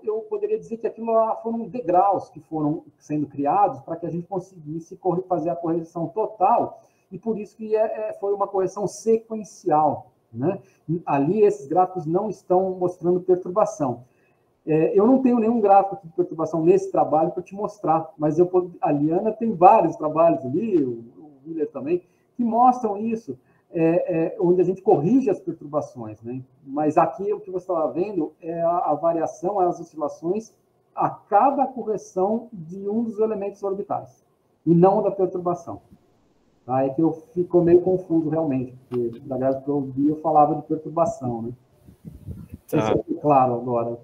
eu poderia dizer que aquilo lá foram degraus que foram sendo criados para que a gente conseguisse fazer a correção total, e por isso que foi uma correção sequencial, né? Ali, esses gráficos não estão mostrando perturbação. Eu não tenho nenhum gráfico de perturbação nesse trabalho para te mostrar, mas a Liana tem vários trabalhos ali, o Willer também, que mostram isso, onde a gente corrige as perturbações, né? Mas aqui o que você estava vendo é a variação, as oscilações a cada correção de um dos elementos orbitais, e não da perturbação. Tá? É que eu fico meio confuso realmente, porque da grade que eu vi eu falava de perturbação, né? Tá. Isso é claro agora.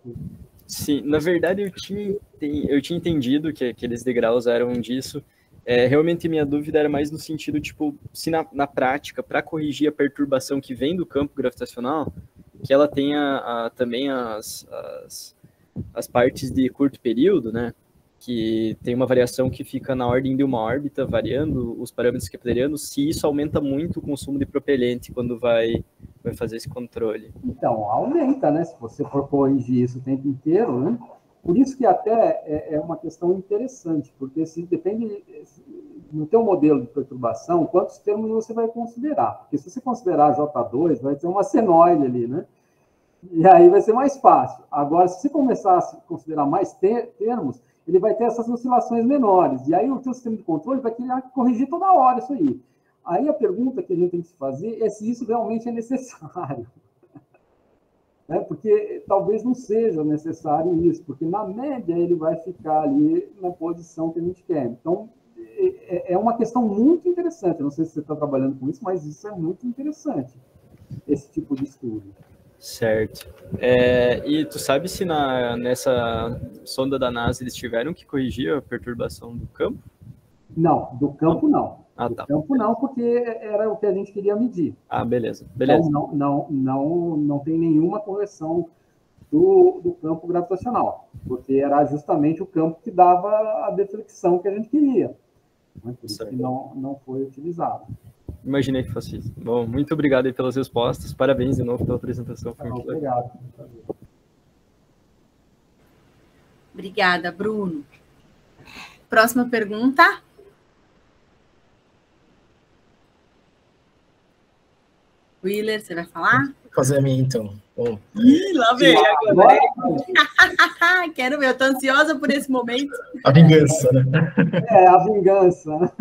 Sim, na verdade eu tinha entendido que aqueles degraus eram disso. Realmente minha dúvida era mais no sentido, tipo, se na prática, para corrigir a perturbação que vem do campo gravitacional, que ela tenha também as partes de curto período, né? Que tem uma variação que fica na ordem de uma órbita, variando os parâmetros keplerianos, se isso aumenta muito o consumo de propelente quando vai fazer esse controle. Então, aumenta, né? Se você for corrigir isso o tempo inteiro, né? Por isso que até é uma questão interessante, porque depende, no teu modelo de perturbação, quantos termos você vai considerar. Porque se você considerar J2, vai ter uma senoide ali, né? E aí vai ser mais fácil. Agora, se você começar a considerar mais termos, ele vai ter essas oscilações menores. E aí o teu sistema de controle vai querer corrigir toda hora isso aí. Aí a pergunta que a gente tem que se fazer é se isso realmente é necessário. Porque talvez não seja necessário isso, porque na média ele vai ficar ali na posição que a gente quer. Então, é uma questão muito interessante. Eu não sei se você está trabalhando com isso, mas isso é muito interessante, esse tipo de estudo. Certo. E tu sabe se nessa sonda da NASA eles tiveram que corrigir a perturbação do campo? Não, do campo não. Do campo não, porque era o que a gente queria medir. Beleza. Então, não tem nenhuma correção do campo gravitacional, porque era justamente o campo que dava a deflexão que a gente queria. Por isso que não foi utilizado. Imaginei que fosse isso. Bom, muito obrigado aí pelas respostas. Parabéns de novo pela apresentação. Foi muito legal. Obrigado. Obrigada, Bruno. Próxima pergunta. Willer, você vai falar? Vou fazer a minha, então. Bom, lá vem agora. Quero ver, eu estou ansiosa por esse momento. A vingança, né? A vingança.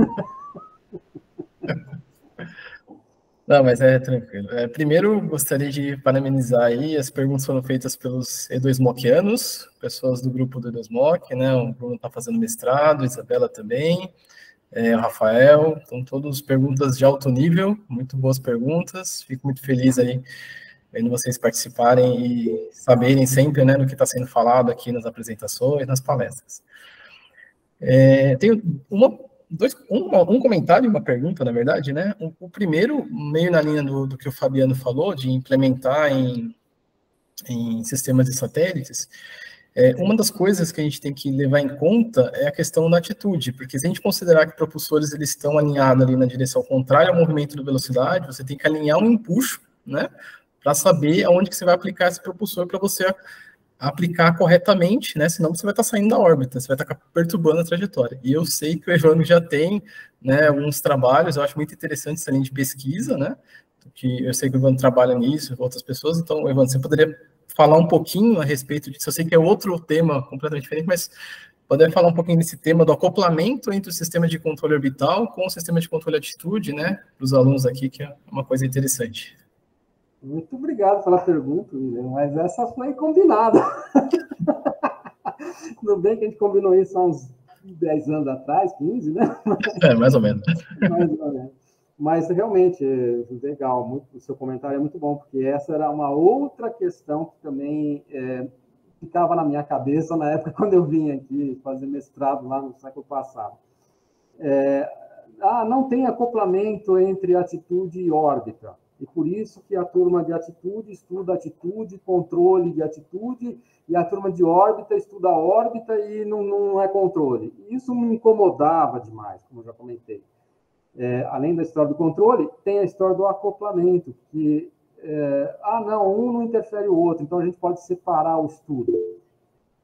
Não, mas tranquilo. Primeiro, gostaria de parabenizar aí, as perguntas foram feitas pelos E2MOCianos, pessoas do grupo do E2MOC, né? O Bruno está fazendo mestrado, a Isabela também, o Rafael, então todas perguntas de alto nível, muito boas perguntas, fico muito feliz aí vendo vocês participarem e saberem sempre, né, do que está sendo falado aqui nas apresentações, nas palestras. Tenho uma um comentário e uma pergunta, na verdade, né? O primeiro, meio na linha do que o Fabiano falou, de implementar em sistemas de satélites, uma das coisas que a gente tem que levar em conta é a questão da atitude, porque se a gente considerar que propulsores eles estão alinhados ali na direção contrária ao movimento da velocidade, você tem que alinhar um empuxo, né, para saber aonde que você vai aplicar esse propulsor para você aplicar corretamente, né, senão você vai estar saindo da órbita, você vai estar perturbando a trajetória. E eu sei que o Evandro já tem, né, alguns trabalhos, eu acho muito interessante essa linha de pesquisa, né, que eu sei que o Evandro trabalha nisso, outras pessoas, então, Evandro, você poderia falar um pouquinho a respeito disso? Eu sei que é outro tema completamente diferente, mas poderia falar um pouquinho desse tema do acoplamento entre o sistema de controle orbital com o sistema de controle de atitude, né, para os alunos aqui, que é uma coisa interessante. Muito obrigado pela pergunta, William, mas essa foi combinada. Tudo bem que a gente combinou isso há uns 10 anos atrás, 15, né? Mais ou menos. Mais ou menos. Mas, realmente, legal, o seu comentário é muito bom, porque essa era uma outra questão que também ficava na minha cabeça na época quando eu vim aqui fazer mestrado lá no século passado. Não tem acoplamento entre atitude e órbita, e por isso que a turma de atitude estuda atitude, controle de atitude, e a turma de órbita estuda a órbita e não é controle. E isso me incomodava demais, como eu já comentei. Além da história do controle, tem a história do acoplamento, que, um não interfere o outro, então a gente pode separar o estudo.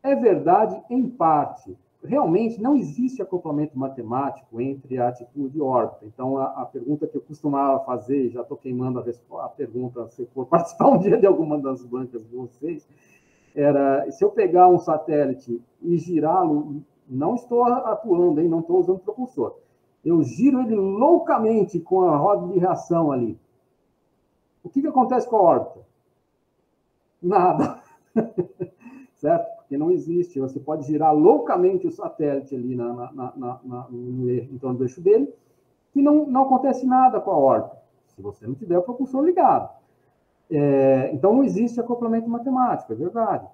É verdade, em parte. Realmente, não existe acoplamento matemático entre a atitude e órbita. Então, a pergunta que eu costumava fazer, já estou queimando a pergunta, se for participar um dia de alguma das bancas de vocês, era, se eu pegar um satélite e girá-lo, não estou atuando, hein, não estou usando propulsor, eu giro ele loucamente com a roda de reação ali. O que acontece com a órbita? Nada. Certo? Porque não existe. Você pode girar loucamente o satélite ali em torno do eixo dele, que não acontece nada com a órbita, se você não tiver o propulsor ligado. Então, não existe acoplamento matemático, é verdade.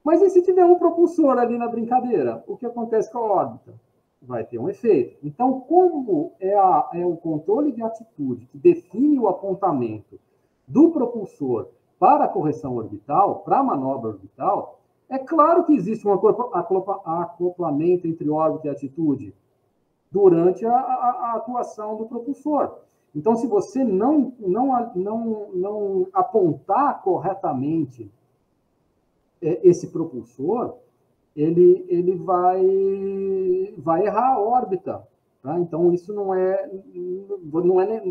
Mas e se tiver um propulsor ali na brincadeira? O que acontece com a órbita? Vai ter um efeito. Então, como é o controle de atitude que define o apontamento do propulsor para a correção orbital, para a manobra orbital, é claro que existe um acoplamento entre órbita e atitude durante a atuação do propulsor. Então, se você não apontar corretamente esse propulsor, ele vai errar a órbita. Tá? Então, isso não é...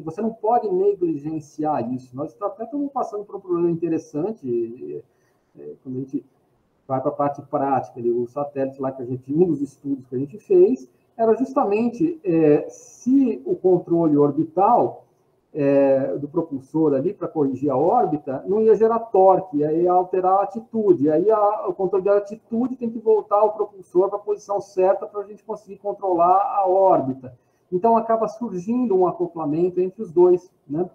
Você não pode negligenciar isso. Nós até estamos passando por um problema interessante, quando a gente vai para a parte prática, o satélite lá um dos estudos que a gente fez, era justamente se o controle orbital do propulsor ali para corrigir a órbita não ia gerar torque, ia alterar a atitude, aí o controle da atitude tem que voltar o propulsor para a posição certa para a gente conseguir controlar a órbita. Então acaba surgindo um acoplamento entre os dois, né?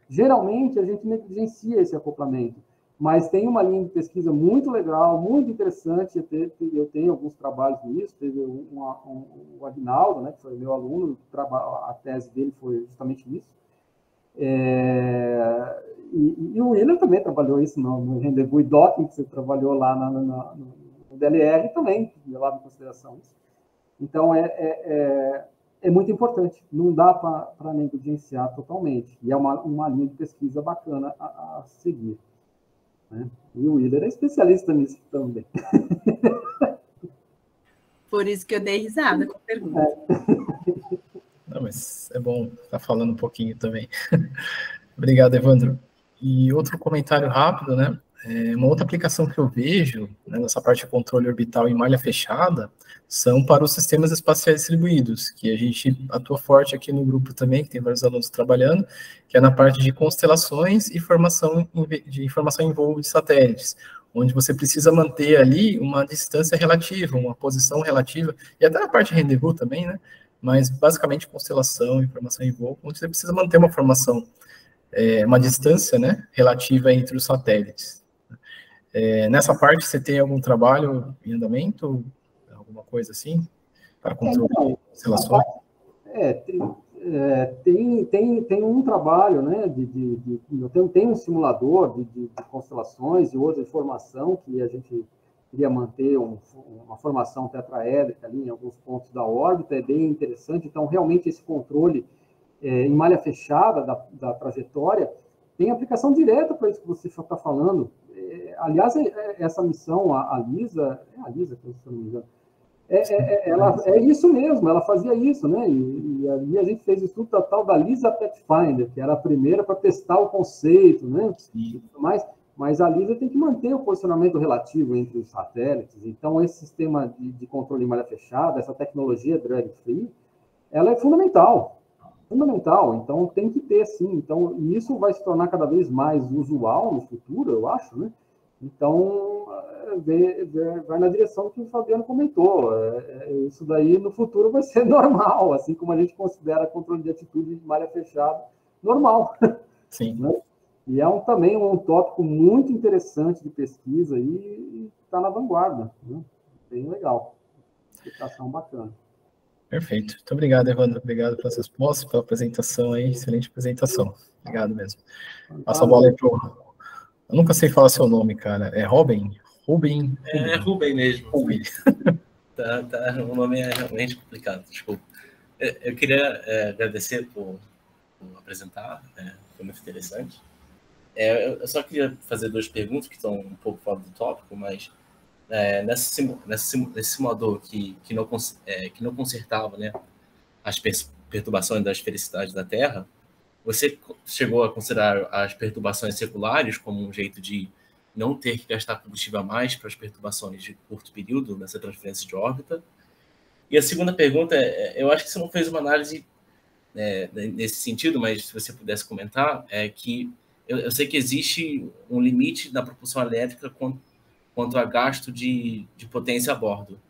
Geralmente a gente negligencia esse acoplamento, mas tem uma linha de pesquisa muito legal, muito interessante. Eu tenho alguns trabalhos nisso. Teve o Aguinaldo, né, que foi meu aluno, a tese dele foi justamente nisso. E o William também trabalhou isso no Rendezvous e Docking, que você trabalhou lá no DLR também, levava em consideração isso. Então, é muito importante, não dá para negligenciar totalmente. E é uma linha de pesquisa bacana a seguir. Né? E o Willer é especialista nisso também. Por isso que eu dei risada com a pergunta. Não, mas é bom estar falando um pouquinho também. Obrigado, Evandro. E outro comentário rápido, né? Uma outra aplicação que eu vejo, né, nessa parte de controle orbital em malha fechada são para os sistemas espaciais distribuídos, que a gente atua forte aqui no grupo também, que tem vários alunos trabalhando, que é na parte de constelações e de informação em voo de satélites, onde você precisa manter ali uma distância relativa, uma posição relativa, e até na parte de rendezvous também, né? Mas basicamente constelação, informação em voo, onde você precisa manter uma formação, uma distância, né, relativa entre os satélites. Nessa parte, você tem algum trabalho em andamento, alguma coisa assim, para controle de constelações? Tem um trabalho, né, tem um simulador de constelações e outra de formação que a gente queria manter uma formação tetraédrica ali em alguns pontos da órbita, é bem interessante. Então, realmente, esse controle em malha fechada da trajetória tem aplicação direta para isso que você está falando. Aliás, essa missão, a LISA, se eu não me engano, é isso mesmo, ela fazia isso, né? E ali a gente fez o estudo da tal da LISA Pathfinder, que era a primeira para testar o conceito, né? Mas a LISA tem que manter o posicionamento relativo entre os satélites. Então, esse sistema de controle em malha fechada, essa tecnologia drag-free, ela é fundamental. Então, tem que ter, sim. Então, e isso vai se tornar cada vez mais usual no futuro, eu acho, né? Então, vai na direção que o Fabiano comentou. Isso daí, no futuro, vai ser normal, assim como a gente considera controle de atitude de malha fechada normal. Sim. Né? E também um tópico muito interessante de pesquisa e está na vanguarda. Né? Bem legal. Explicação bacana. Perfeito. Muito obrigado, Evandro. Obrigado pelas respostas, pela apresentação aí. Excelente apresentação. Obrigado mesmo. Passa a bola aí pro... Eu nunca sei falar seu nome, cara. É Ruben? Ruben? É Ruben mesmo. Ruben. O nome é realmente complicado, desculpa. Eu queria agradecer por apresentar, foi muito interessante. Eu só queria fazer 2 perguntas que estão um pouco fora do tópico, mas nesse simulador que não consertava, né, as perturbações das esfericidades da Terra, você chegou a considerar as perturbações seculares como um jeito de não ter que gastar combustível a mais para as perturbações de curto período nessa transferência de órbita? E a segunda pergunta eu acho que você não fez uma análise nesse sentido, mas se você pudesse comentar, é que eu sei que existe um limite na propulsão elétrica quanto a gasto de potência a bordo.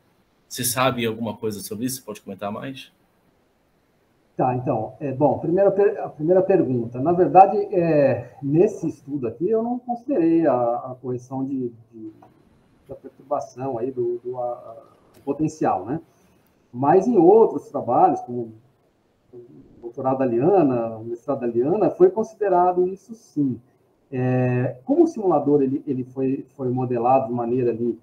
Você sabe alguma coisa sobre isso? Você pode comentar mais? Tá, então, bom, a primeira pergunta. Na verdade, nesse estudo aqui, eu não considerei a correção da perturbação aí do potencial, né? Mas em outros trabalhos, como o doutorado da Liana, o mestrado da Liana, foi considerado isso sim. Como o simulador ele foi modelado de maneira ali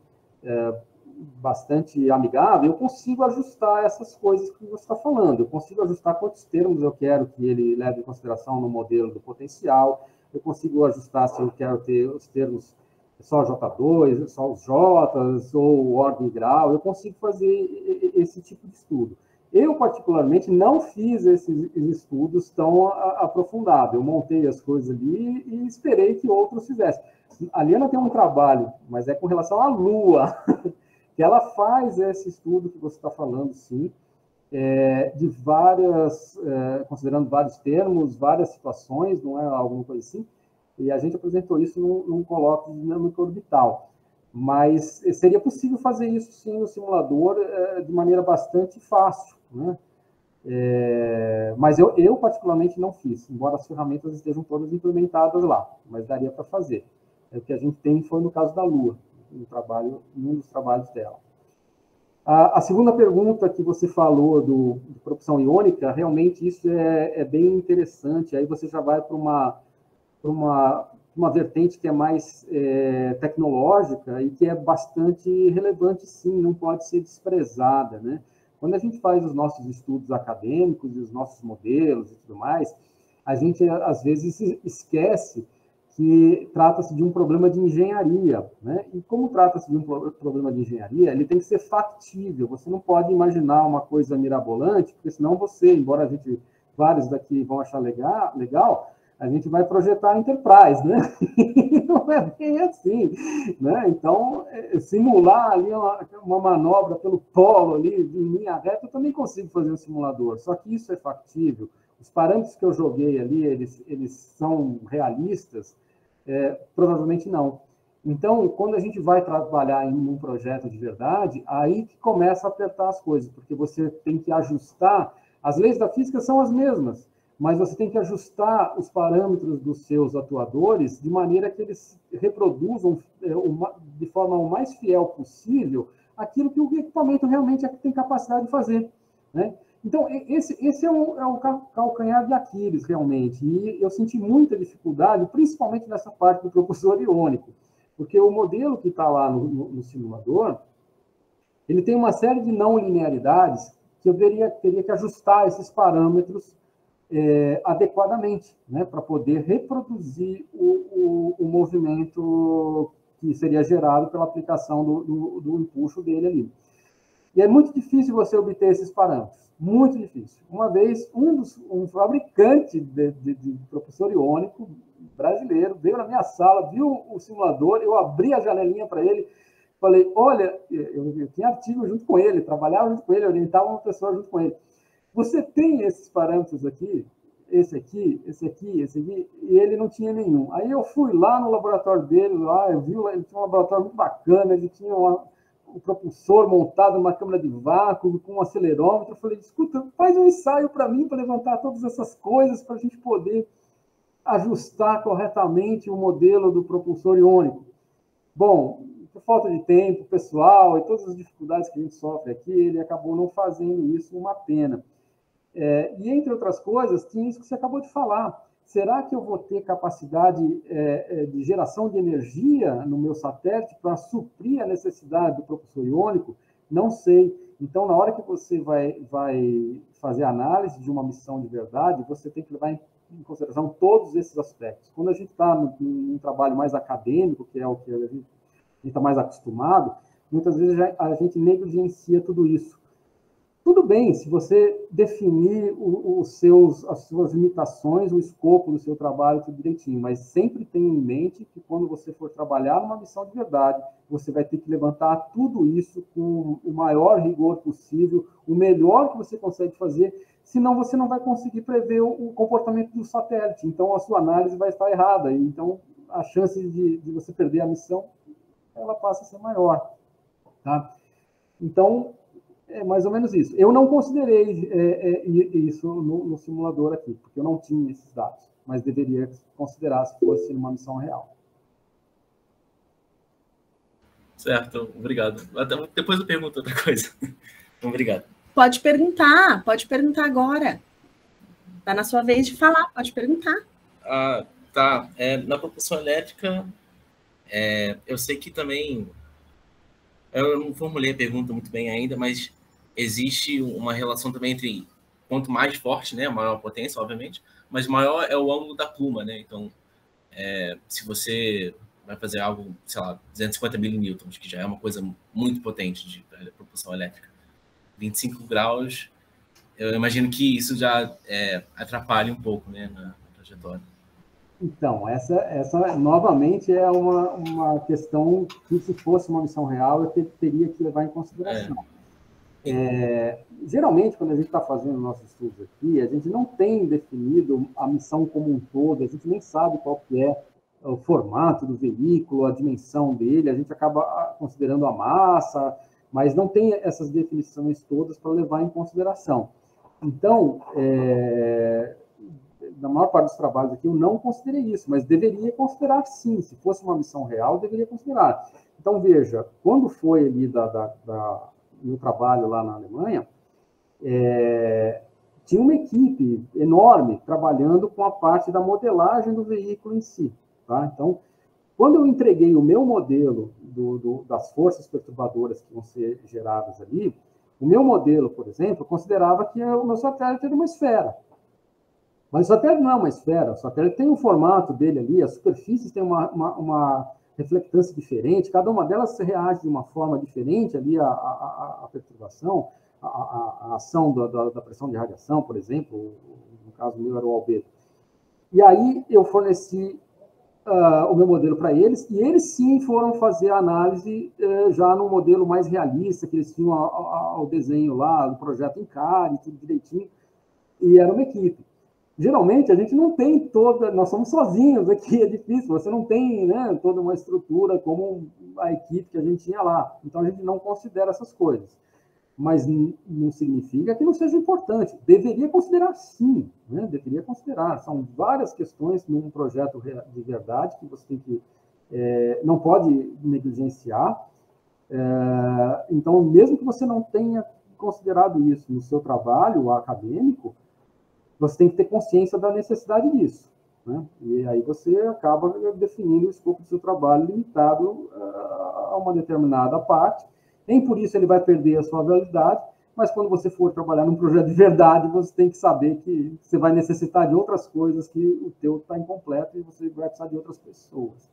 bastante amigável, eu consigo ajustar essas coisas que você está falando. Eu consigo ajustar quantos termos eu quero que ele leve em consideração no modelo do potencial. Eu consigo ajustar se eu quero ter os termos só J2, só os Js, ou ordem e grau. Eu consigo fazer esse tipo de estudo. Eu, particularmente, não fiz esses estudos tão aprofundados. Eu montei as coisas ali e esperei que outros fizessem. A Liana tem um trabalho, mas é com relação à Lua, que ela faz esse estudo que você está falando, sim, de considerando vários termos, várias situações, não é alguma coisa assim, e a gente apresentou isso num colóquio de dinâmica orbital. Mas seria possível fazer isso, sim, no simulador de maneira bastante fácil, né? Mas eu, particularmente, não fiz, embora as ferramentas estejam todas implementadas lá, mas daria para fazer. O que a gente tem foi no caso da Lua, em um dos trabalhos dela. A segunda pergunta que você falou de propulsão iônica, realmente isso é bem interessante. Aí você já vai para uma vertente que é mais tecnológica e que é bastante relevante, sim, não pode ser desprezada, né? Quando a gente faz os nossos estudos acadêmicos e os nossos modelos e tudo mais, a gente, às vezes, esquece que trata-se de um problema de engenharia, né? E como trata-se de um problema de engenharia, ele tem que ser factível. Você não pode imaginar uma coisa mirabolante, porque senão você, embora vários daqui vão achar legal, a gente vai projetar a Enterprise, né? Não é bem assim, né? Então, simular ali uma manobra pelo polo ali, em linha reta, eu também consigo fazer um simulador, só que isso é factível. Os parâmetros que eu joguei ali, eles são realistas? Provavelmente não. Então, quando a gente vai trabalhar em um projeto de verdade, aí que começa a apertar as coisas, porque você tem que ajustar, as leis da física são as mesmas, mas você tem que ajustar os parâmetros dos seus atuadores de maneira que eles reproduzam de forma o mais fiel possível aquilo que o equipamento realmente tem capacidade de fazer, né? Então, esse é o calcanhar de Aquiles, realmente. E eu senti muita dificuldade, principalmente nessa parte do propulsor iônico, porque o modelo que está lá no simulador, ele tem uma série de não linearidades que eu teria que ajustar esses parâmetros adequadamente, né, para poder reproduzir o movimento que seria gerado pela aplicação do empuxo dele ali. E é muito difícil você obter esses parâmetros, muito difícil. Uma vez, um fabricante de propulsor iônico brasileiro veio na minha sala, viu o simulador, eu abri a janelinha para ele, falei, olha, eu tinha artigo junto com ele, trabalhava junto com ele, orientava uma pessoa junto com ele. Você tem esses parâmetros aqui, esse aqui, e ele não tinha nenhum. Aí eu fui lá no laboratório dele, lá, eu vi, ele tinha um laboratório muito bacana, ele tinha um propulsor montado numa câmara de vácuo, com um acelerômetro. Eu falei, escuta, faz um ensaio para mim, para levantar todas essas coisas, para a gente poder ajustar corretamente o modelo do propulsor iônico. Bom, por falta de tempo, pessoal, e todas as dificuldades que a gente sofre aqui, ele acabou não fazendo isso, uma pena. E, entre outras coisas, tinha isso que você acabou de falar. Será que eu vou ter capacidade de geração de energia no meu satélite para suprir a necessidade do propulsor iônico? Não sei. Então, na hora que você vai fazer a análise de uma missão de verdade, você tem que levar em consideração todos esses aspectos. Quando a gente está num trabalho mais acadêmico, que é o que a gente está mais acostumado, muitas vezes a gente negligencia tudo isso. Tudo bem, se você definir as suas limitações, o escopo do seu trabalho, tudo direitinho, mas sempre tenha em mente que quando você for trabalhar numa missão de verdade, você vai ter que levantar tudo isso com o maior rigor possível, o melhor que você consegue fazer, senão você não vai conseguir prever o comportamento do satélite, então a sua análise vai estar errada, então a chance de você perder a missão, ela passa a ser maior. Tá? Então, é mais ou menos isso. Eu não considerei isso no simulador aqui, porque eu não tinha esses dados, mas deveria considerar se fosse uma missão real. Certo, obrigado. Até depois eu pergunto outra coisa. Então, obrigado. Pode perguntar agora. Está na sua vez de falar, pode perguntar. Tá. Na propulsão elétrica, eu sei que também... Eu não formulei a pergunta muito bem ainda, mas existe uma relação também entre quanto mais forte, né, maior a potência, obviamente, mas maior é o ângulo da pluma, né? Então, se você vai fazer algo, sei lá, 250 milínewtons, que já é uma coisa muito potente de propulsão elétrica, 25 graus, eu imagino que isso já atrapalha um pouco, né, na trajetória. Então, essa novamente é uma questão que, se fosse uma missão real, eu teria que levar em consideração. Geralmente, quando a gente está fazendo nossos estudos aqui, a gente não tem definido a missão como um todo, a gente nem sabe qual que é o formato do veículo, a dimensão dele, a gente acaba considerando a massa, mas não tem essas definições todas para levar em consideração. Então, na maior parte dos trabalhos aqui, eu não considerei isso, mas deveria considerar sim. Se fosse uma missão real, deveria considerar. Então, veja, quando foi ali meu trabalho lá na Alemanha, tinha uma equipe enorme trabalhando com a parte da modelagem do veículo em si. Tá? Então, quando eu entreguei o meu modelo das forças perturbadoras que vão ser geradas ali, o meu modelo, por exemplo, considerava que o meu satélite era uma esfera. Mas o satélite não é uma esfera, o satélite tem um formato dele ali, as superfícies têm uma reflectância diferente, cada uma delas reage de uma forma diferente ali a perturbação, a ação da pressão de radiação, por exemplo, no caso meu era o albedo. E aí eu forneci o meu modelo para eles, e eles sim foram fazer a análise já num modelo mais realista, que eles tinham ao desenho lá, do projeto em CAD, tudo direitinho, e era uma equipe. Geralmente, a gente não tem nós somos sozinhos aqui, é difícil, você não tem, né, toda uma estrutura como a equipe que a gente tinha lá. Então, a gente não considera essas coisas. Mas não significa que não seja importante. Deveria considerar, sim, né? Deveria considerar. São várias questões num projeto de verdade que você tem que não pode negligenciar. Então, mesmo que você não tenha considerado isso no seu trabalho acadêmico, você tem que ter consciência da necessidade disso, né? E aí você acaba definindo o escopo do seu trabalho limitado a uma determinada parte. Nem por isso ele vai perder a sua validade, mas quando você for trabalhar num projeto de verdade, você tem que saber que você vai necessitar de outras coisas, que o teu está incompleto e você vai precisar de outras pessoas.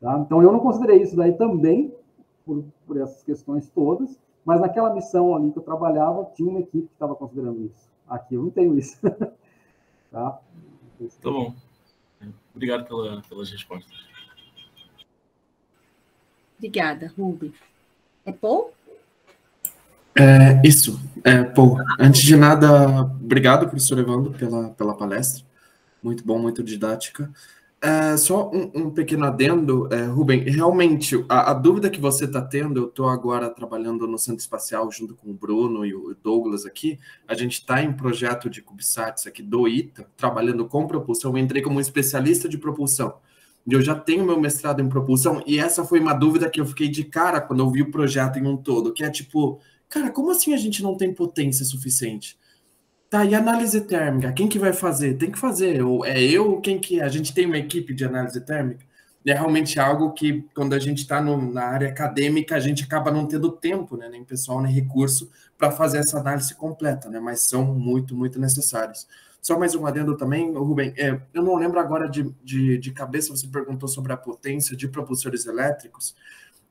Tá? Então, eu não considerei isso daí também, por essas questões todas, mas naquela missão ali que eu trabalhava, tinha uma equipe que estava considerando isso. Aqui eu não tenho isso. Tá? Tá bom. Obrigado pelas respostas. Obrigada, Ruby. É Paul? Isso, Paul. Antes de nada, obrigado, professor Evandro, pela palestra. Muito bom, muito didática. Só um pequeno adendo, Rubem, realmente, a dúvida que você está tendo, eu estou agora trabalhando no Centro Espacial junto com o Bruno e o Douglas aqui, a gente está em projeto de CubeSats aqui do ITA, trabalhando com propulsão, eu entrei como especialista de propulsão, e eu já tenho meu mestrado em propulsão, e essa foi uma dúvida que eu fiquei de cara quando eu vi o projeto em um todo, que é tipo, cara, como assim a gente não tem potência suficiente? Tá, e análise térmica, quem que vai fazer? Tem que fazer, ou é eu ou quem que é? A gente tem uma equipe de análise térmica? É realmente algo que, quando a gente está na área acadêmica, a gente acaba não tendo tempo, né, nem pessoal, nem recurso para fazer essa análise completa, né, mas são muito, muito necessários. Só mais um adendo também, Rubem, eu não lembro agora de cabeça, você perguntou sobre a potência de propulsores elétricos.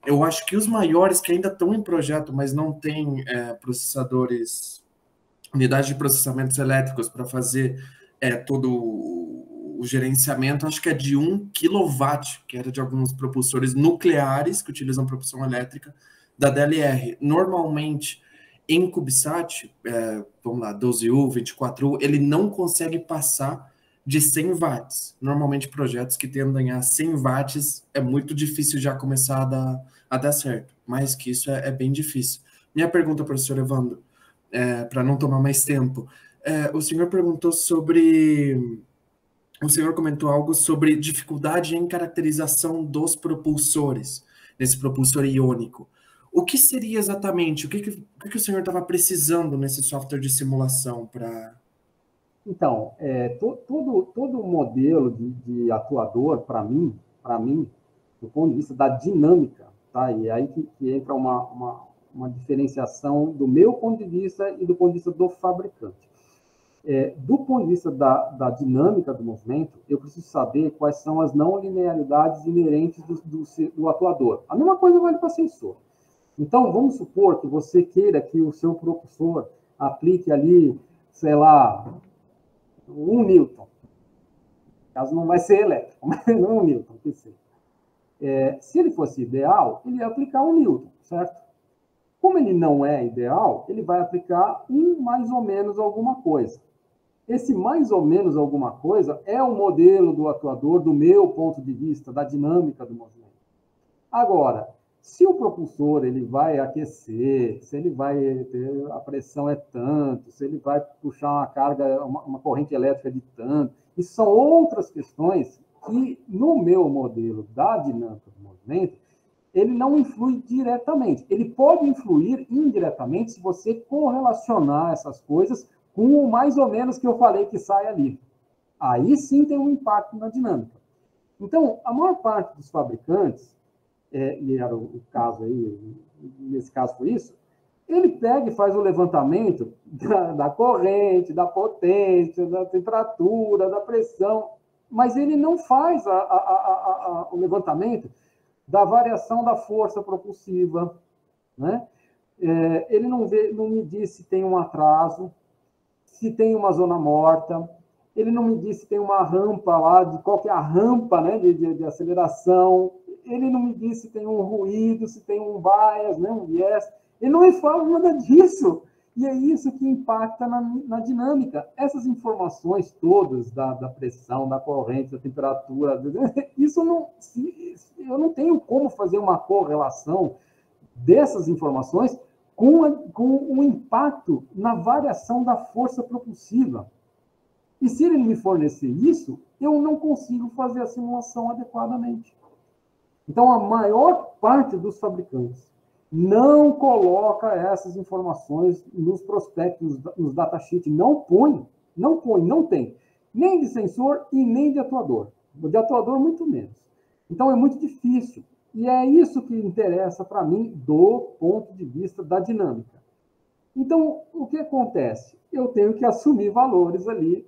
Eu acho que os maiores que ainda estão em projeto, mas não têm processadores, unidades de processamentos elétricos para fazer todo o gerenciamento, acho que é de 1 kW, que era de alguns propulsores nucleares que utilizam propulsão elétrica da DLR. Normalmente, em CubeSat, vamos lá, 12U, 24U, ele não consegue passar de 100 watts. Normalmente, projetos que tendem a 100 watts é muito difícil já começar a dar certo. Mais que isso é bem difícil. Minha pergunta, professor Evandro, para não tomar mais tempo. O senhor perguntou sobre... O senhor comentou algo sobre dificuldade em caracterização dos propulsores, nesse propulsor iônico. O que seria exatamente? O que o senhor estava precisando nesse software de simulação para... Então, todo modelo de atuador, para mim, do ponto de vista da dinâmica, tá? E aí que entra uma diferenciação do meu ponto de vista e do ponto de vista do fabricante. Do ponto de vista da dinâmica do movimento, eu preciso saber quais são as não linearidades inerentes do atuador. A mesma coisa vale para sensor. Então, vamos supor que você queira que o seu propulsor aplique ali, sei lá, 1 Newton. No caso, não vai ser elétrico, mas 1 Newton, que seja. Se ele fosse ideal, ele ia aplicar 1 Newton, certo? Como ele não é ideal, ele vai aplicar mais ou menos alguma coisa. Esse mais ou menos alguma coisa é o modelo do atuador, do meu ponto de vista, da dinâmica do movimento. Agora, se o propulsor ele vai aquecer, se ele vai ter, a pressão é tanto, se ele vai puxar uma carga, uma corrente elétrica de tanto, isso são outras questões que, no meu modelo da dinâmica do movimento, ele não influi diretamente. Ele pode influir indiretamente se você correlacionar essas coisas com o mais ou menos que eu falei que sai ali. Aí sim tem um impacto na dinâmica. Então, a maior parte dos fabricantes, e era o caso aí, nesse caso foi isso, ele pega e faz o levantamento da corrente, da potência, da temperatura, da pressão, mas ele não faz o levantamento da variação da força propulsiva, né? Ele não me diz se tem um atraso, se tem uma zona morta, ele não me diz se tem uma rampa lá, qual que é a rampa, né, de aceleração, ele não me diz se tem um ruído, se tem um bias, né, um viés, ele não me fala nada disso, e é isso que impacta na dinâmica. Essas informações todas da pressão, da corrente, da temperatura, isso não, eu não tenho como fazer uma correlação dessas informações com o impacto na variação da força propulsiva. E se ele me fornecer isso, eu não consigo fazer a simulação adequadamente. Então, a maior parte dos fabricantes, não coloca essas informações nos prospectos, nos datasheets, não põe, não tem. Nem de sensor e nem de atuador. De atuador, muito menos. Então, é muito difícil. E é isso que interessa para mim do ponto de vista da dinâmica. Então, o que acontece? Eu tenho que assumir valores ali.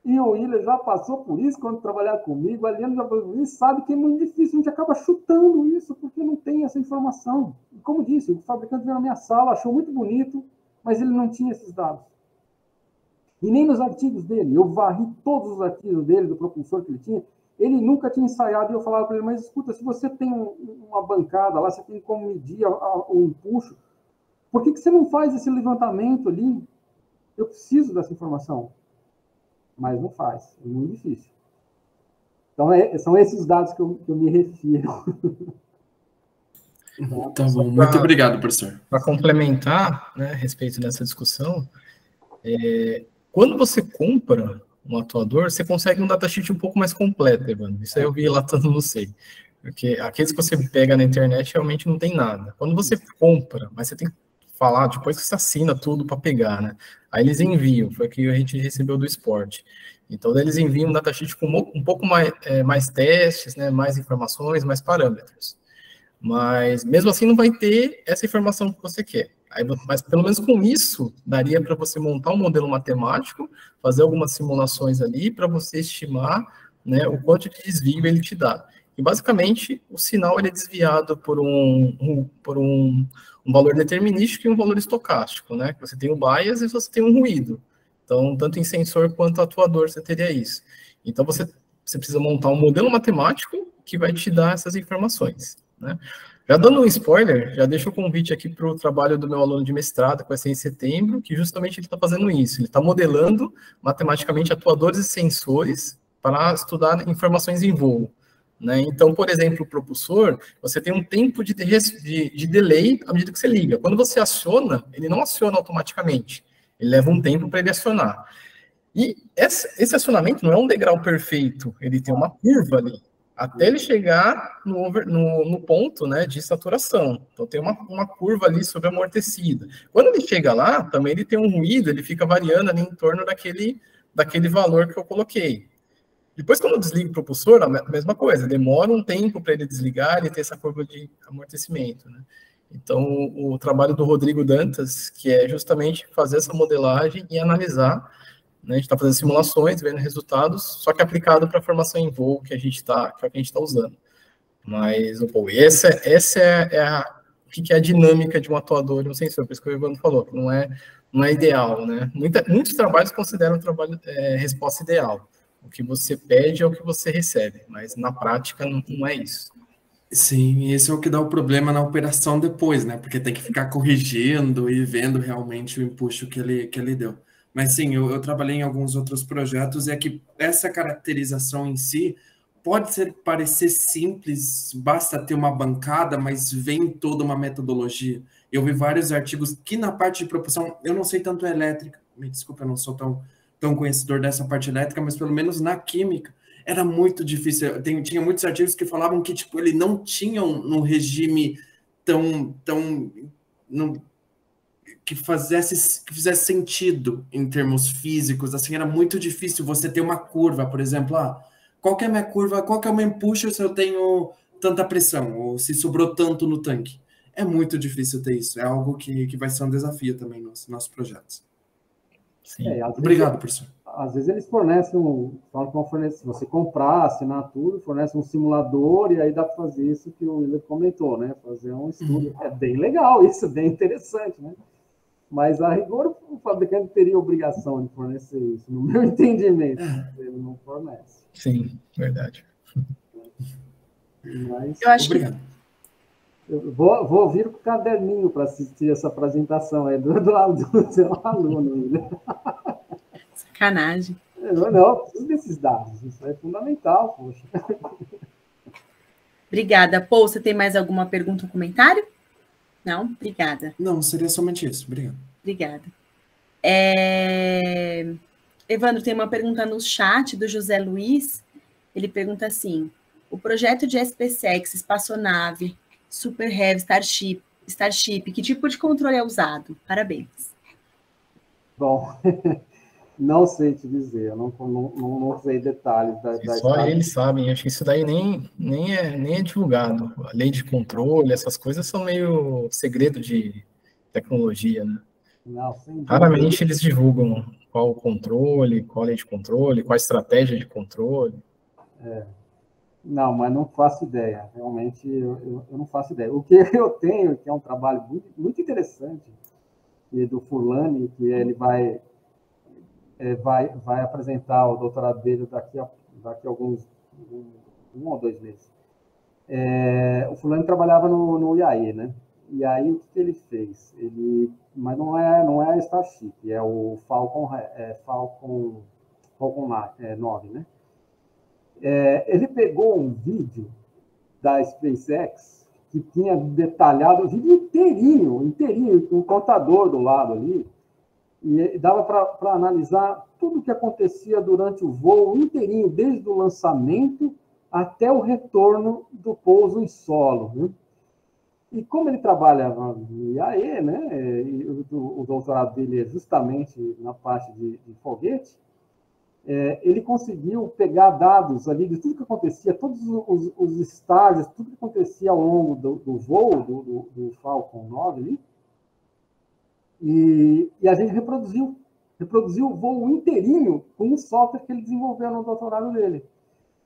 E o Willer já passou por isso quando trabalhar comigo, a Liana já passou por isso, sabe que é muito difícil, a gente acaba chutando isso, porque não tem essa informação. E como disse, o fabricante veio na minha sala, achou muito bonito, mas ele não tinha esses dados. E nem nos artigos dele. Eu varri todos os artigos dele, do propulsor que ele tinha, ele nunca tinha ensaiado, e eu falava para ele, mas escuta, se você tem uma bancada lá, você tem como medir o empuxo, por que você não faz esse levantamento ali? Eu preciso dessa informação. Mas não faz, é muito difícil. Então, são esses dados que eu me refiro. Tá bom, muito obrigado, professor. Para complementar, né, a respeito dessa discussão, quando você compra um atuador, você consegue um datasheet um pouco mais completo, Evandro. Isso aí eu vi relatando no SEI. Porque aqueles que você pega na internet realmente não tem nada. Quando você compra, mas você tem que falar, depois que você assina tudo para pegar, né? Aí eles enviam, foi o que a gente recebeu do esporte. Então, eles enviam um datasheet com um pouco mais testes, né? Mais informações, mais parâmetros. Mas, mesmo assim, não vai ter essa informação que você quer. Mas, pelo menos com isso, daria para você montar um modelo matemático, fazer algumas simulações ali, para você estimar, né, o quanto de desvio ele te dá. E, basicamente, o sinal ele é desviado por um valor determinístico e um valor estocástico, né? Você tem o bias e você tem um ruído. Então, tanto em sensor quanto atuador você teria isso. Então, você precisa montar um modelo matemático que vai te dar essas informações, né? Já dando um spoiler, já deixo o convite aqui para o trabalho do meu aluno de mestrado, que vai ser em setembro, que justamente ele está fazendo isso. Ele está modelando matematicamente atuadores e sensores para estudar informações em voo, né? Então, por exemplo, o propulsor, você tem um tempo de delay à medida que você liga. Quando você aciona, ele não aciona automaticamente. Ele leva um tempo para ele acionar. E esse acionamento não é um degrau perfeito, ele tem uma curva ali, até ele chegar no ponto, né, de saturação. Então, tem uma curva ali amortecida. Quando ele chega lá, também ele tem um ruído, ele fica variando ali em torno daquele valor que eu coloquei. Depois, quando eu desligo o propulsor, a mesma coisa, demora um tempo para ele desligar e ter essa curva de amortecimento, né? Então, o trabalho do Rodrigo Dantas, que é justamente fazer essa modelagem e analisar, né? A gente está fazendo simulações, vendo resultados, só que aplicado para a formação em voo que a gente está usando. Mas, essa o que é a dinâmica de um atuador e um sensor, por isso que o Evandro falou, que não é ideal, né? Muitos trabalhos consideram resposta ideal. O que você pede é o que você recebe, mas na prática não é isso. Sim, esse é o que dá o problema na operação depois, né? Porque tem que ficar corrigindo e vendo realmente o empuxo que ele deu. Mas sim, eu trabalhei em alguns outros projetos e é que essa caracterização em si pode parecer simples, basta ter uma bancada, mas vem toda uma metodologia. Eu vi vários artigos que na parte de propulsão, eu não sei tanto elétrica, me desculpa, eu não sou tão conhecedor dessa parte elétrica, mas pelo menos na química era muito difícil. Tinha muitos artigos que falavam que tipo, ele não tinha um regime que fizesse sentido em termos físicos. Assim, era muito difícil você ter uma curva, por exemplo, qual que é a minha curva, qual que é o meu empuxo se eu tenho tanta pressão, ou se sobrou tanto no tanque. É muito difícil ter isso, é algo que vai ser um desafio também nos nossos projetos. Sim. Obrigado, professor. Às vezes eles fornecem se você comprar, assinar tudo, fornece um simulador e aí dá para fazer isso que o Willer comentou, né? Fazer um estudo. É bem legal isso, bem interessante, né? Mas, a rigor, o fabricante teria obrigação de fornecer isso, no meu entendimento. Ele não fornece. Sim, verdade. Mas, eu acho obrigado. Eu vou vir com o caderninho para assistir essa apresentação aí do seu aluno. Né? Sacanagem. Eu preciso desses dados. Isso é fundamental, poxa. Obrigada. Paul, você tem mais alguma pergunta ou comentário? Não? Obrigada. Não, seria somente isso. Obrigado. Obrigada. Evandro, tem uma pergunta no chat do José Luiz. Ele pergunta assim: o projeto de SpaceX espaçonave Super Heavy, Starship, que tipo de controle é usado? Parabéns. Bom, não sei te dizer, eu não sei detalhes da Só eles sabem, acho que isso daí nem é divulgado. A lei de controle, essas coisas são meio segredo de tecnologia, né? Não, sem dúvida. Raramente eles divulgam qual o controle, qual a lei de controle, qual a estratégia de controle. Não, mas não faço ideia. Realmente, eu não faço ideia. O que eu tenho, que é um trabalho muito, muito interessante, e do Furlani, que ele vai apresentar o doutorado dele daqui a alguns 1 ou 2 meses. O Furlani trabalhava no IAE, né? E aí, o que ele fez? Mas não é a Starship, é o Falcon 9, né? Ele pegou um vídeo da SpaceX que tinha detalhado o vídeo inteirinho, com o contador do lado ali, e dava para analisar tudo o que acontecia durante o voo inteirinho, desde o lançamento até o retorno do pouso em solo, né? E como ele trabalha no IAE, né, e o doutorado dele é justamente na parte de foguete, ele conseguiu pegar dados ali de tudo que acontecia, todos os estágios, tudo que acontecia ao longo do voo do Falcon 9 ali, e a gente reproduziu o voo inteirinho com o software que ele desenvolveu no doutorado dele.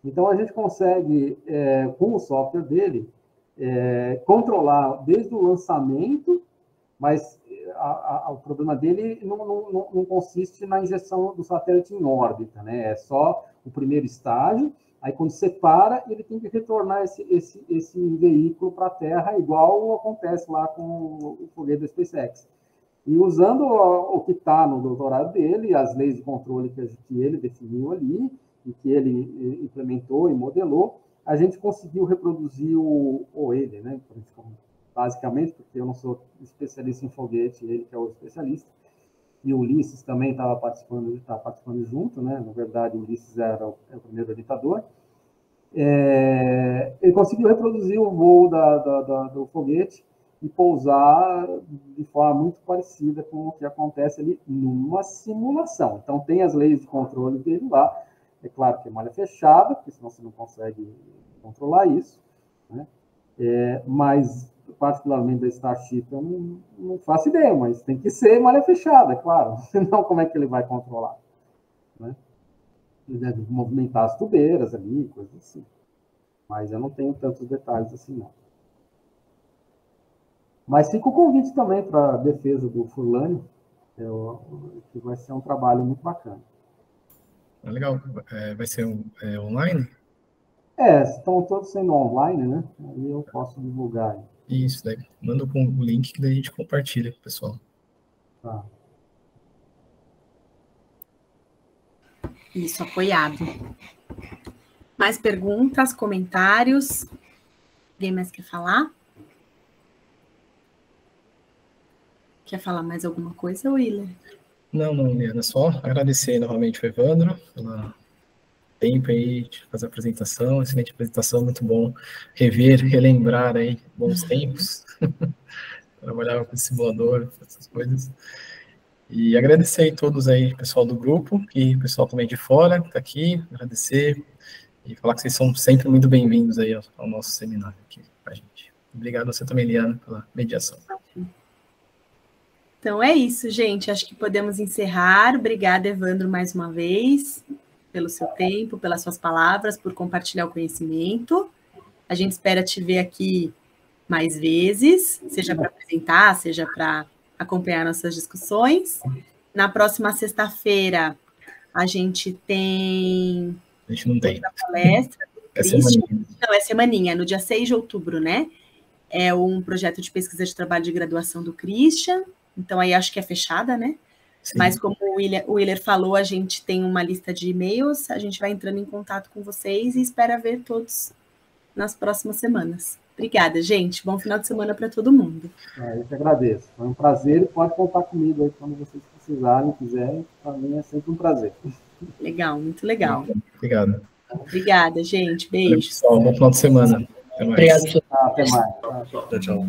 Então, a gente consegue, com o software dele, controlar desde o lançamento, mas o problema dele não consiste na injeção do satélite em órbita, né? É só o primeiro estágio, aí quando separa, ele tem que retornar esse veículo para a Terra, igual acontece lá com o foguete da SpaceX. E usando o que está no doutorado dele, as leis de controle que ele definiu ali, e que ele implementou e modelou, a gente conseguiu reproduzir ele, né? Basicamente, porque eu não sou especialista em foguete, ele que é o especialista, e o Ulisses também estava participando junto, né? Na verdade, o Ulisses era o primeiro orientador. Ele conseguiu reproduzir o voo do foguete e pousar de forma muito parecida com o que acontece ali numa simulação. Então, tem as leis de controle dele lá. É claro que é malha fechada, porque senão você não consegue controlar isso, né? Mas, particularmente da Starship, eu não faço ideia, mas tem que ser malha fechada, é claro. Senão, como é que ele vai controlar, né? Ele deve movimentar as tubeiras ali, coisas assim. Mas eu não tenho tantos detalhes assim, não. Mas fica o convite também para a defesa do Furlani, que vai ser um trabalho muito bacana. Legal. Vai ser online? Estão todos sendo online, né? Aí eu posso divulgar. Isso, daí manda o link que daí a gente compartilha com o pessoal. Tá. Isso, apoiado. Mais perguntas, comentários? Alguém mais quer falar? Quer falar mais alguma coisa, Willer? Não, Liana, só agradecer novamente ao Evandro pelo tempo aí de fazer a apresentação, excelente apresentação, muito bom relembrar aí bons tempos. Trabalhava com simulador, essas coisas. E agradecer aí todos aí, pessoal do grupo, e o pessoal também de fora, que está aqui, agradecer e falar que vocês são sempre muito bem-vindos aí ao nosso seminário aqui com a gente. Obrigado a você também, Liana, pela mediação. Então é isso, gente. Acho que podemos encerrar. Obrigada, Evandro, mais uma vez, pelo seu tempo, pelas suas palavras, por compartilhar o conhecimento. A gente espera te ver aqui mais vezes, seja para apresentar, seja para acompanhar nossas discussões. Na próxima sexta-feira, a gente tem... A gente não tem. Outra palestra. Semaninha. Não, é semaninha, no dia 6 de outubro, né? É um projeto de pesquisa de trabalho de graduação do Christian. Então, aí acho que é fechada, né? Sim. Mas como o Willer falou, a gente tem uma lista de e-mails, a gente vai entrando em contato com vocês e espera ver todos nas próximas semanas. Obrigada, gente. Bom final de semana para todo mundo. Eu que agradeço. Foi um prazer e pode contar comigo aí quando vocês precisarem, quiserem. Para mim é sempre um prazer. Legal, muito legal. Obrigado. Obrigada, gente. Beijo. Pessoal, bom final de semana. Até mais. Obrigado, professor. Até mais. Tchau, tchau.